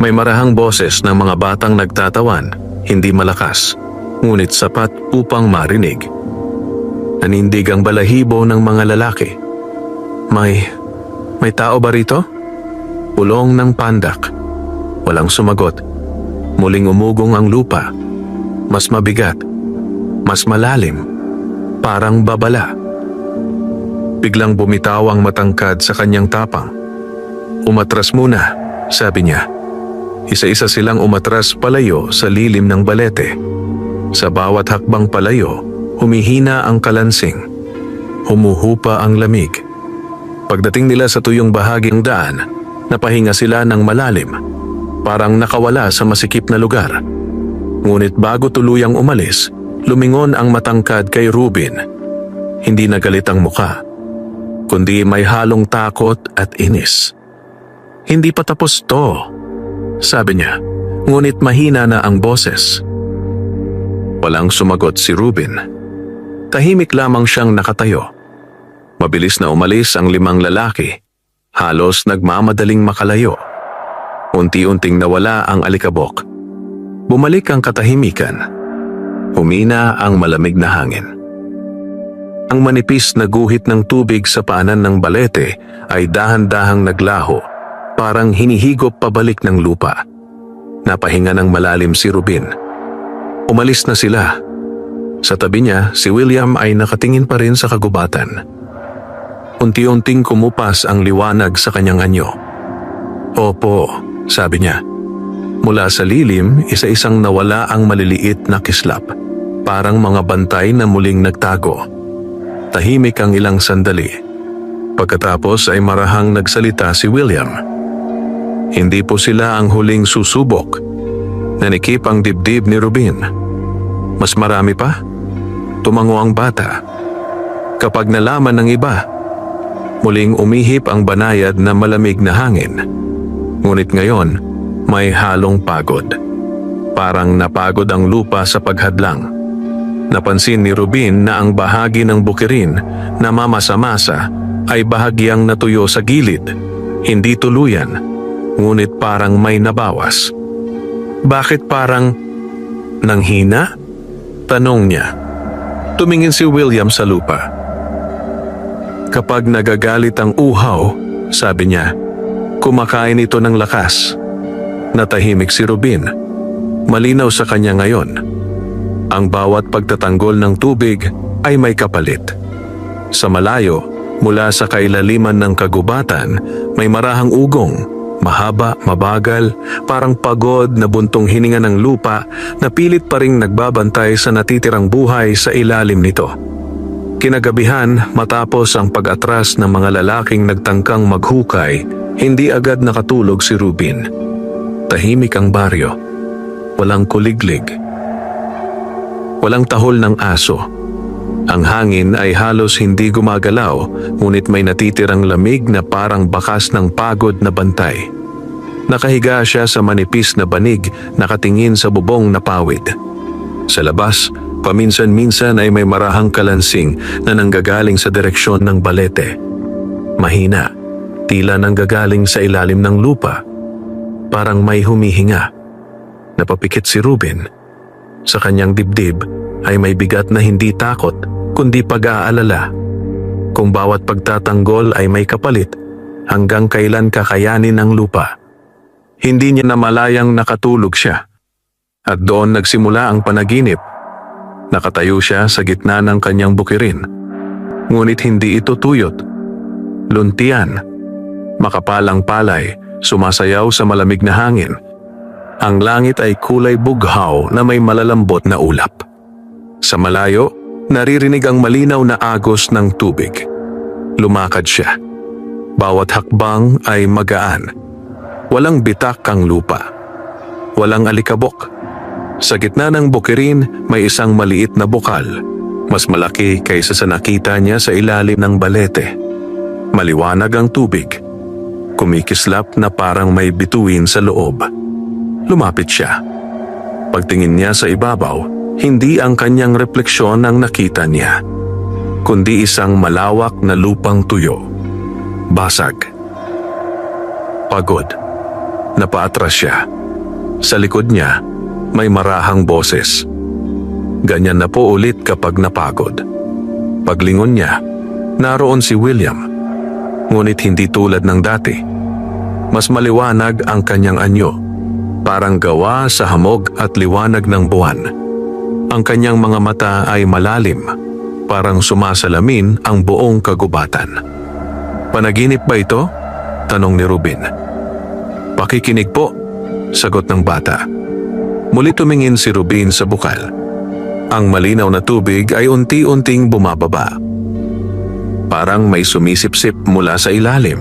[SPEAKER 1] may marahang boses ng mga batang nagtatawan, hindi malakas, ngunit sapat upang marinig. Nanindig ang balahibo ng mga lalaki. May tao ba rito? Pulong ng pandak. Walang sumagot. Muling umugong ang lupa. Mas mabigat, mas malalim. Parang babala. Biglang bumitaw ang matangkad sa kanyang tapang. Umatras muna, sabi niya. Isa-isa silang umatras palayo sa lilim ng balete. Sa bawat hakbang palayo, humihina ang kalansing. Humuhupa ang lamig. Pagdating nila sa tuyong bahaging daan, napahinga sila ng malalim. Parang nakawala sa masikip na lugar. Ngunit bago tuluyang umalis, lumingon ang matangkad kay Rubin. Hindi nagalit ang muka, kundi may halong takot at inis. Hindi pa tapos to, sabi niya, ngunit mahina na ang boses. Walang sumagot si Rubin. Tahimik lamang siyang nakatayo. Mabilis na umalis ang 5 lalaki. Halos nagmamadaling makalayo. Unti-unting nawala ang alikabok. Bumalik ang katahimikan. Humina ang malamig na hangin. Ang manipis na guhit ng tubig sa paanan ng balete ay dahan-dahang naglaho, parang hinihigop pabalik ng lupa. Napahinga ng malalim si Rubin. Umalis na sila. Sa tabi niya, si William ay nakatingin pa rin sa kagubatan. Unti-unting kumupas ang liwanag sa kanyang anyo. Opo, sabi niya. Mula sa lilim, isa-isang nawala ang maliliit na kislap, parang mga bantay na muling nagtago. Tahimik ang ilang sandali. Pagkatapos ay marahang nagsalita si William. Hindi po sila ang huling susubok. Nanikip ang dibdib ni Rubin. Mas marami pa? Tumango ang bata. Kapag nalaman ng iba, muling umihip ang banayad na malamig na hangin. Ngunit ngayon, may halong pagod. Parang napagod ang lupa sa paghadlang. Napansin ni Rubin na ang bahagi ng bukirin na mamasa-masa ay bahagyang natuyo sa gilid, hindi tuluyan, ngunit parang may nabawas. Bakit parang nanghina? Tanong niya. Tumingin si William sa lupa. Kapag nagagalit ang uhaw, sabi niya, Kumakain ito ng lakas. Natahimik si Rubin. Malinaw sa kanya ngayon. Ang bawat pagtatanggol ng tubig ay may kapalit. Sa malayo, mula sa kailaliman ng kagubatan, may marahang ugong. Mahaba, mabagal, parang pagod na buntong hininga ng lupa na pilit pa ring nagbabantay sa natitirang buhay sa ilalim nito. Kinagabihan, matapos ang pag-atras ng mga lalaking nagtangkang maghukay, hindi agad nakatulog si Rubin. Tahimik ang baryo. Walang kuliglig. Walang tahol ng aso. Ang hangin ay halos hindi gumagalaw, ngunit may natitirang lamig na parang bakas ng pagod na bantay. Nakahiga siya sa manipis na banig, nakatingin sa bubong na pawid. Sa labas, paminsan-minsan ay may marahang kalansing na nanggagaling sa direksyon ng balete. Mahina, tila nanggagaling sa ilalim ng lupa. Parang may humihinga. Napapikit si Rubin. Sa kanyang dibdib ay may bigat na hindi takot, kundi pag-aalala. Kung bawat pagtatanggol ay may kapalit, hanggang kailan kakayanin ng lupa. Hindi niya namalayang nakatulog siya. At doon nagsimula ang panaginip. Nakatayo siya sa gitna ng kanyang bukirin. Ngunit hindi ito tuyot. Luntian. Makapalang palay, sumasayaw sa malamig na hangin. Ang langit ay kulay bughaw na may malalambot na ulap. Sa malayo, naririnig ang malinaw na agos ng tubig. Lumakad siya. Bawat hakbang ay magaan. Walang bitak ang lupa. Walang alikabok. Sa gitna ng bukirin, may isang maliit na bukal. Mas malaki kaysa sa nakita niya sa ilalim ng balete. Maliwanag ang tubig. Kumikislap na parang may bituin sa loob. Lumapit siya. Pagtingin niya sa ibabaw, hindi ang kanyang refleksyon ang nakita niya, kundi isang malawak na lupang tuyo. Basag. Pagod. Napaatras siya. Sa likod niya, may marahang boses. Ganyan na po ulit kapag napagod. Paglingon niya, naroon si William. Ngunit hindi tulad ng dati. Mas maliwanag ang kanyang anyo. Parang gawa sa hamog at liwanag ng buwan. Ang kanyang mga mata ay malalim, parang sumasalamin ang buong kagubatan. Panaginip ba ito? Tanong ni Rubin. Pakikinig po, sagot ng bata. Muli tumingin si Rubin sa bukal. Ang malinaw na tubig ay unti-unting bumababa. Parang may sumisipsip mula sa ilalim.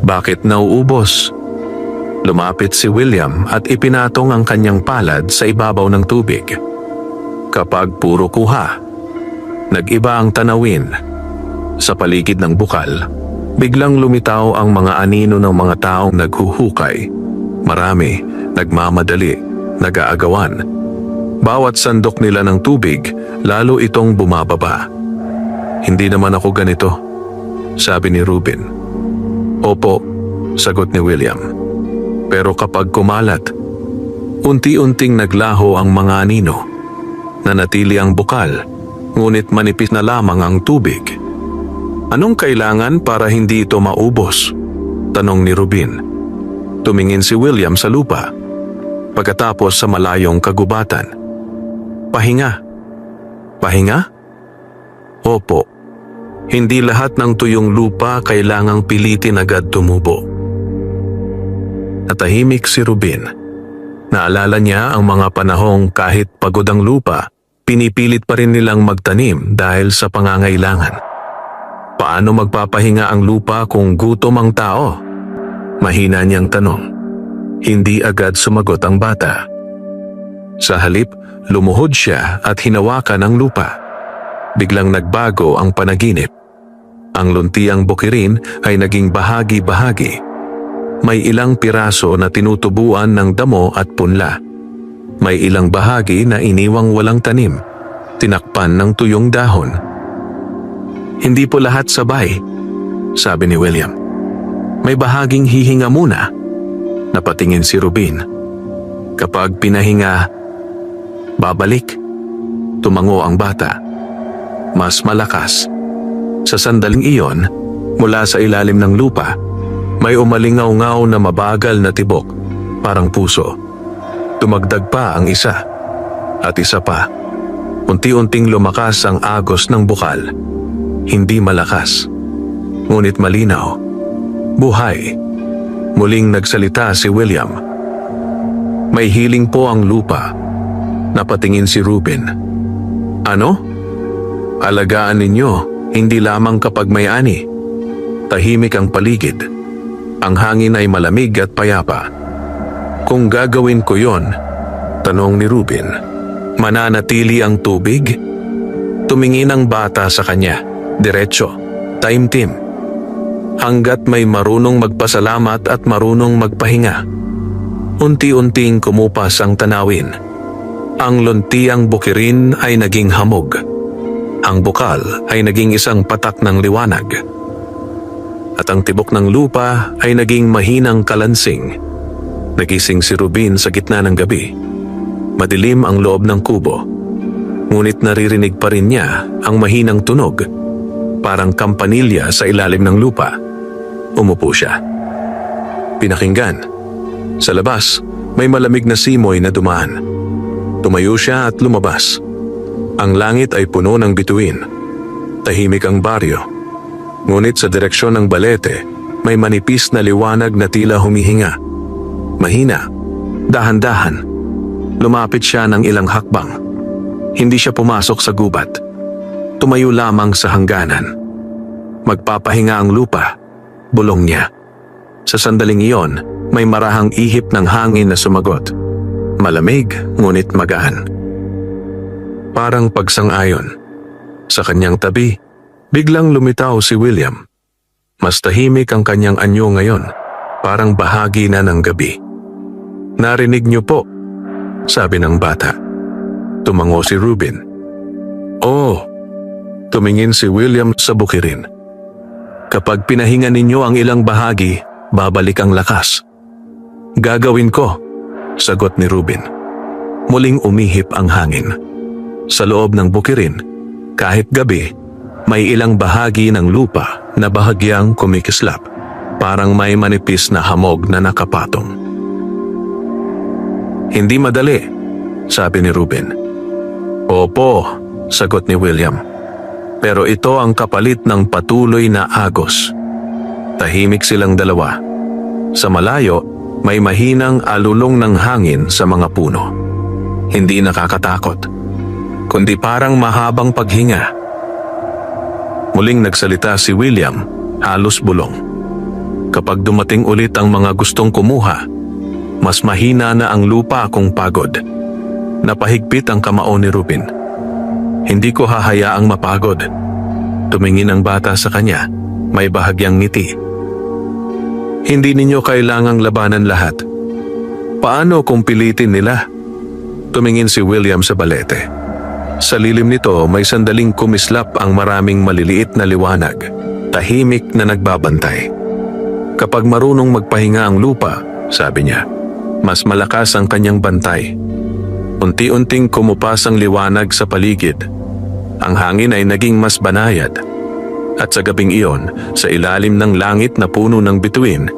[SPEAKER 1] Bakit nauubos? Lumapit si William at ipinatong ang kanyang palad sa ibabaw ng tubig. Kapag puro kuha, nag-iba ang tanawin. Sa paligid ng bukal, biglang lumitaw ang mga anino ng mga taong naghuhukay. Marami, nagmamadali, nag-aagawan. Bawat sandok nila ng tubig, lalo itong bumababa. Hindi naman ako ganito, sabi ni Rubin. Opo, sagot ni William. Pero kapag kumalat, unti-unting naglaho ang mga anino. Nanatili ang bukal, ngunit manipis na lamang ang tubig. Anong kailangan para hindi ito maubos? Tanong ni Rubin. Tumingin si William sa lupa. Pagkatapos sa malayong kagubatan. Pahinga. Pahinga? Opo. Hindi lahat ng tuyong lupa kailangang pilitin agad tumubo. Natahimik si Rubin. Naalala niya ang mga panahong kahit pagod ang lupa, pinipilit pa rin nilang magtanim dahil sa pangangailangan. Paano magpapahinga ang lupa kung gutom ang tao? Mahina niyang tanong. Hindi agad sumagot ang bata. Sa halip, lumuhod siya at hinawakan ang lupa. Biglang nagbago ang panaginip. Ang luntiang bukirin ay naging bahagi-bahagi. May ilang piraso na tinutubuan ng damo at punla. May ilang bahagi na iniwang walang tanim, tinakpan ng tuyong dahon. Hindi po lahat sabay, sabi ni William. May bahaging hihinga muna. Napatingin si Rubin. Kapag pinahinga, babalik. Tumango ang bata. Mas malakas. Sa sandaling iyon, mula sa ilalim ng lupa, May umalingaw-ngaw na mabagal na tibok, parang puso. Tumagdag pa ang isa, at isa pa. Unti-unting lumakas ang agos ng bukal. Hindi malakas, ngunit malinaw. Buhay. Muling nagsalita si William. May hiling po ang lupa. Napatingin si Ruben. Ano? Alagaan ninyo, hindi lamang kapag may ani. Tahimik ang paligid. Ang hangin ay malamig at payapa. Kung gagawin ko yon, tanong ni Ruben, mananatili ang tubig? Tumingin ang bata sa kanya, diretso, taimtim. Hanggat may marunong magpasalamat at marunong magpahinga. Unti-unting kumupas ang tanawin. Ang luntiang bukirin ay naging hamog. Ang bukal ay naging isang patak ng liwanag. At ang tibok ng lupa ay naging mahinang kalansing. Nagising si Ruben sa gitna ng gabi. Madilim ang loob ng kubo. Ngunit naririnig pa rin niya ang mahinang tunog. Parang kampanilya sa ilalim ng lupa. Umupo siya. Pinakinggan. Sa labas, may malamig na simoy na dumaan. Tumayo siya at lumabas. Ang langit ay puno ng bituin. Tahimik ang baryo. Ngunit sa direksyon ng balete, may manipis na liwanag na tila humihinga. Mahina, dahan-dahan. Lumapit siya ng ilang hakbang. Hindi siya pumasok sa gubat. Tumayo lamang sa hangganan. Magpapahinga ang lupa, bulong niya. Sa sandaling iyon, may marahang ihip ng hangin na sumagot. Malamig, ngunit magaan. Parang pagsang-ayon. Sa kanyang tabi, biglang lumitaw si William. Mas tahimik ang kanyang anyo ngayon, parang bahagi na ng gabi. Narinig niyo po, sabi ng bata. Tumango si Ruben. Oh, tumingin si William sa bukirin. Kapag pinahinga ninyo ang ilang bahagi, babalik ang lakas. Gagawin ko, sagot ni Ruben. Muling umihip ang hangin. Sa loob ng bukirin, kahit gabi, may ilang bahagi ng lupa na bahagyang kumikislap, parang may manipis na hamog na nakapatong. Hindi madali, sabi ni Ruben. Opo, sagot ni William. Pero ito ang kapalit ng patuloy na agos. Tahimik silang dalawa. Sa malayo, may mahinang alulong ng hangin sa mga puno. Hindi nakakatakot, kundi parang mahabang paghinga. Muling nagsalita si William, halos bulong. Kapag dumating ulit ang mga gustong kumuha, mas mahina na ang lupa kung pagod. Napahigpit ang kamao ni Ruben. Hindi ko hahayaang mapagod. Tumingin ang bata sa kanya, may bahagyang ngiti. Hindi ninyo kailangang labanan lahat. Paano kung pilitin nila? Tumingin si William sa balete. Sa lilim nito may sandaling kumislap ang maraming maliliit na liwanag, tahimik na nagbabantay. Kapag marunong magpahinga ang lupa, sabi niya, mas malakas ang kanyang bantay. Unti-unting kumupas ang liwanag sa paligid. Ang hangin ay naging mas banayad. At sa gabing iyon, sa ilalim ng langit na puno ng bituin,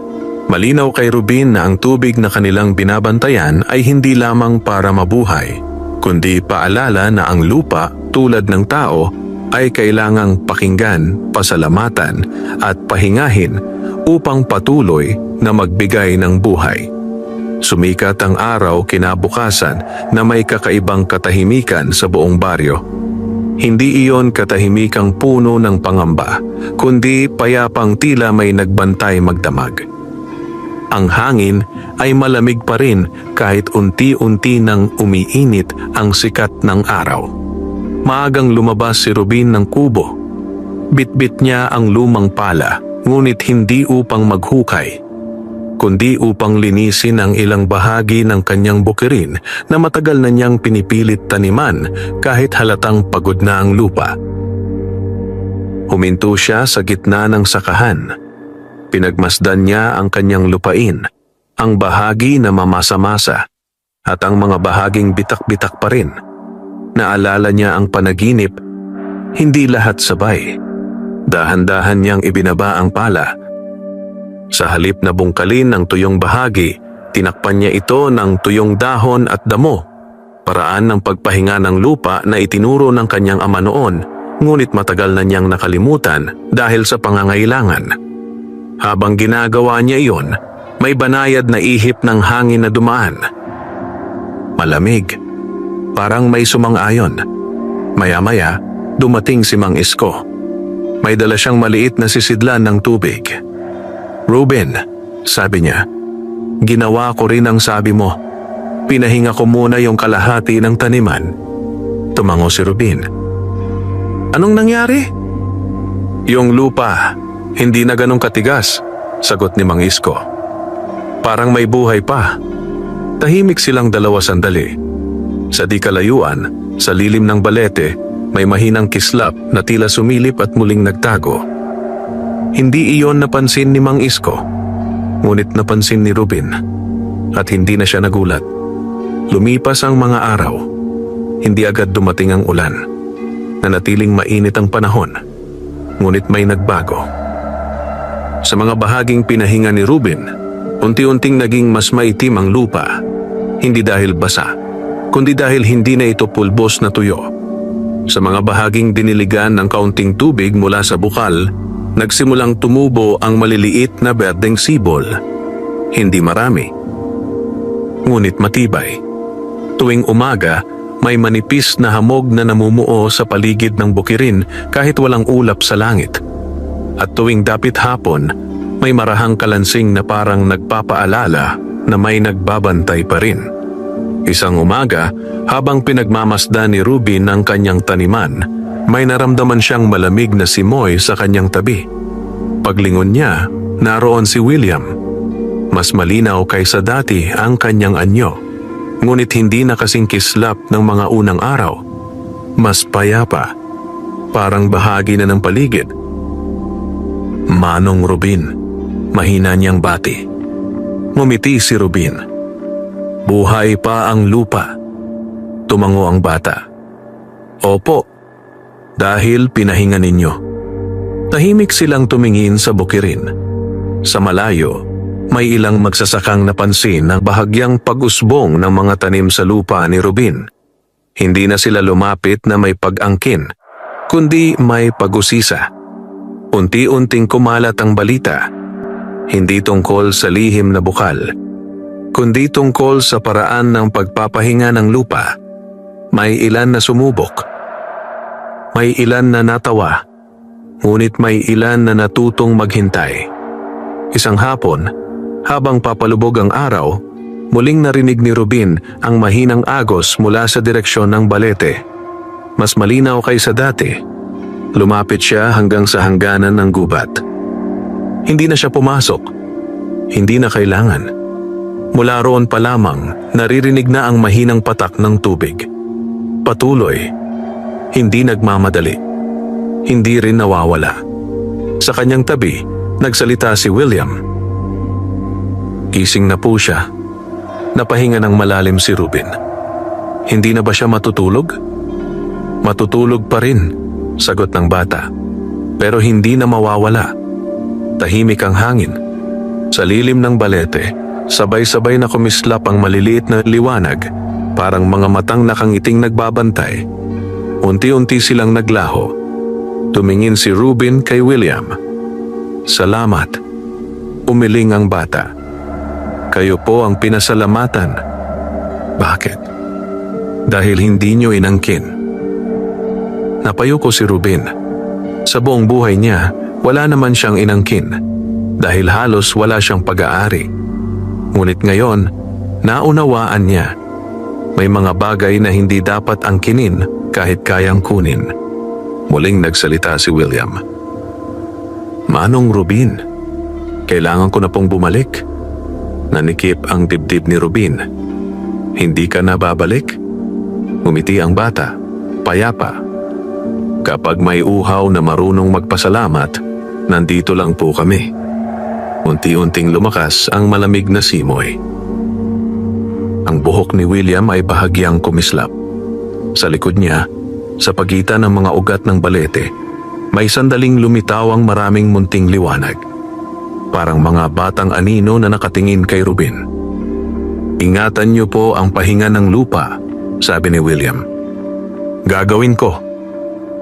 [SPEAKER 1] malinaw kay Ruben na ang tubig na kanilang binabantayan ay hindi lamang para mabuhay, kundi paalala na ang lupa tulad ng tao ay kailangang pakinggan, pasalamatan at pahingahin upang patuloy na magbigay ng buhay. Sumikat ang araw kinabukasan na may kakaibang katahimikan sa buong baryo. Hindi iyon katahimikang puno ng pangamba, kundi payapang tila may nagbantay magdamag. Ang hangin ay malamig pa rin kahit unti-unti nang umiinit ang sikat ng araw. Maagang lumabas si Ruben ng kubo. Bitbit niya ang lumang pala, ngunit hindi upang maghukay, kundi upang linisin ang ilang bahagi ng kanyang bukirin na matagal na niyang pinipilit taniman kahit halatang pagod na ang lupa. Huminto siya sa gitna ng sakahan. Pinagmasdan niya ang kanyang lupain, ang bahagi na mamasa-masa at ang mga bahaging bitak-bitak pa rin. Naalala niya ang panaginip, hindi lahat sabay. Dahan-dahan niyang ibinaba ang pala. Sa halip na bungkalin ng tuyong bahagi, tinakpan niya ito ng tuyong dahon at damo, paraan ng pagpahinga ng lupa na itinuro ng kanyang ama noon, ngunit matagal na niyang nakalimutan dahil sa pangangailangan. Habang ginagawa niya iyon, may banayad na ihip ng hangin na dumaan. Malamig, parang may sumang-ayon. Maya-maya, dumating si Mang Isko. May dala siyang maliit na sisidlan ng tubig. "Ruben," sabi niya, "ginawa ko rin ang sabi mo. Pinahinga ko muna yung kalahati ng taniman." Tumango si Ruben. "Anong nangyari?" "Yung lupa, hindi na ganong katigas," sagot ni Mang Isko. "Parang may buhay pa." Tahimik silang dalawa sandali. Sa di kalayuan, sa lilim ng balete, may mahinang kislap na tila sumilip at muling nagtago. Hindi iyon napansin ni Mang Isko, ngunit napansin ni Ruben, at hindi na siya nagulat. Lumipas ang mga araw. Hindi agad dumating ang ulan. Nanatiling mainit ang panahon, ngunit may nagbago. Sa mga bahaging pinahinga ni Ruben, unti-unting naging mas maitim ang lupa. Hindi dahil basa, kundi dahil hindi na ito pulbos na tuyo. Sa mga bahaging diniligan ng kaunting tubig mula sa bukal, nagsimulang tumubo ang maliliit na berdeng sibol. Hindi marami, ngunit matibay. Tuwing umaga, may manipis na hamog na namumuo sa paligid ng bukirin kahit walang ulap sa langit. At tuwing dapit hapon, may marahang kalansing na parang nagpapaalala na may nagbabantay pa rin. Isang umaga, habang pinagmamasdan ni Ruben ang kanyang taniman, may naramdaman siyang malamig na simoy sa kanyang tabi. Paglingon niya, naroon si William. Mas malinaw kaysa dati ang kanyang anyo, ngunit hindi na kasing kislap ng mga unang araw. Mas payapa, parang bahagi na ng paligid. "Manong Ruben," mahina niyang bati. Ngumiti si Ruben. "Buhay pa ang lupa." Tumango ang bata. "Opo, dahil pinahinga ninyo." Tahimik silang tumingin sa bukirin. Sa malayo, may ilang magsasakang napansin ang bahagyang pag-usbong ng mga tanim sa lupa ni Ruben. Hindi na sila lumapit na may pag-angkin, kundi may pag-usisa. Unti-unting kumalat ang balita, hindi tungkol sa lihim na bukal, kundi tungkol sa paraan ng pagpapahinga ng lupa. May ilan na sumubok, may ilan na natawa, ngunit may ilan na natutong maghintay. Isang hapon, habang papalubog ang araw, muling narinig ni Ruben ang mahinang agos mula sa direksyon ng balete. Mas malinaw kaysa dati. Lumapit siya hanggang sa hangganan ng gubat. Hindi na siya pumasok. Hindi na kailangan. Mula roon pa lamang, naririnig na ang mahinang patak ng tubig. Patuloy. Hindi nagmamadali. Hindi rin nawawala. Sa kanyang tabi, nagsalita si William. Gising na po siya. Napahinga ng malalim si Ruben. Hindi na ba siya matutulog? Matutulog pa rin, sagot ng bata. Pero hindi na mawawala. Tahimik ang hangin. Sa lilim ng balete, sabay-sabay na kumislap ang maliliit na liwanag, parang mga matang nakangiting nagbabantay. Unti-unti silang naglaho. Tumingin si Ruben kay William. "Salamat," umiling ang bata. "Kayo po ang pinasalamatan." "Bakit?" "Dahil hindi niyo inangkin." Napayuko si Ruben. Sa buong buhay niya, wala naman siyang inangkin, dahil halos wala siyang pag-aari. Ngunit ngayon, naunawaan niya. May mga bagay na hindi dapat angkinin kahit kayang kunin. Muling nagsalita si William. "Manong Ruben, kailangan ko na pong bumalik." Nanikip ang dibdib ni Ruben. "Hindi ka na babalik?" Ngumiti ang bata, payapa. "Kapag may uhaw na marunong magpasalamat, nandito lang po kami." Unti-unting lumakas ang malamig na simoy. Ang buhok ni William ay bahagyang kumislap. Sa likod niya, sa pagitan ng mga ugat ng balete, may sandaling lumitaw ang maraming munting liwanag. parang mga batang anino na nakatingin kay Rubin. "Ingatan niyo po ang pahinga ng lupa," sabi ni William. "Gagawin ko."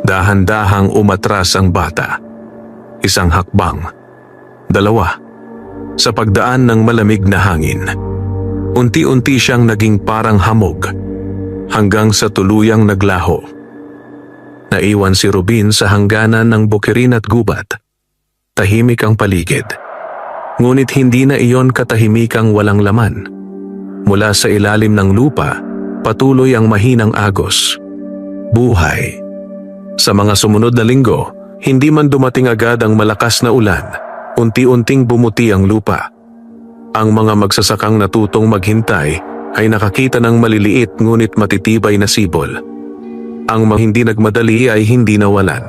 [SPEAKER 1] Dahan-dahang umatras ang bata. Isang hakbang, dalawa. Sa pagdaan ng malamig na hangin, unti-unti siyang naging parang hamog hanggang sa tuluyang naglaho. Naiwan si Rubin sa hangganan ng bukirin at gubat. Tahimik ang paligid. Ngunit hindi na iyon katahimikang walang laman. Mula sa ilalim ng lupa, patuloy ang mahinang agos. Buhay. Sa mga sumunod na linggo, hindi man dumating agad ang malakas na ulan, unti-unting bumuti ang lupa. Ang mga magsasakang natutong maghintay ay nakakita ng maliliit ngunit matitibay na sibol. Ang mga hindi nagmadali ay hindi nawalan.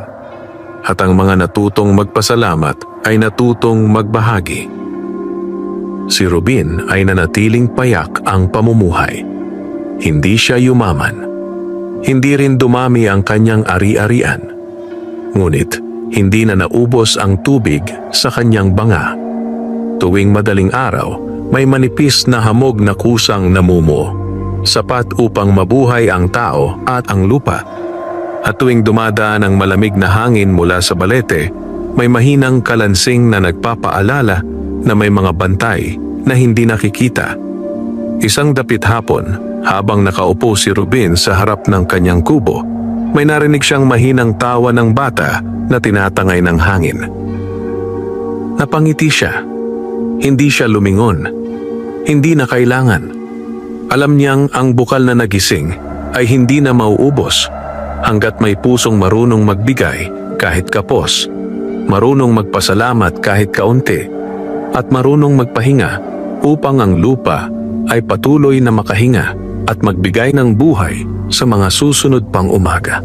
[SPEAKER 1] At ang mga natutong magpasalamat ay natutong magbahagi. Si Rubin ay nanatiling payak ang pamumuhay. Hindi siya yumaman. Hindi rin dumami ang kanyang ari-arian. Ngunit hindi na naubos ang tubig sa kanyang banga. Tuwing madaling araw, may manipis na hamog na kusang namumuo, sapat upang mabuhay ang tao at ang lupa. At tuwing dumadaan ang malamig na hangin mula sa balete, may mahinang kalansing na nagpapaalala na may mga bantay na hindi nakikita. Isang dapit hapon, habang nakaupo si Rubin sa harap ng kanyang kubo, may narinig siyang mahinang tawa ng bata na tinatangay ng hangin. Napangiti siya. Hindi siya lumingon. Hindi na kailangan. Alam niyang ang bukal na nagising ay hindi na mauubos hanggat may pusong marunong magbigay kahit kapos, marunong magpasalamat kahit kaunti, at marunong magpahinga upang ang lupa ay patuloy na makahinga at magbigay ng buhay sa mga susunod pang umaga.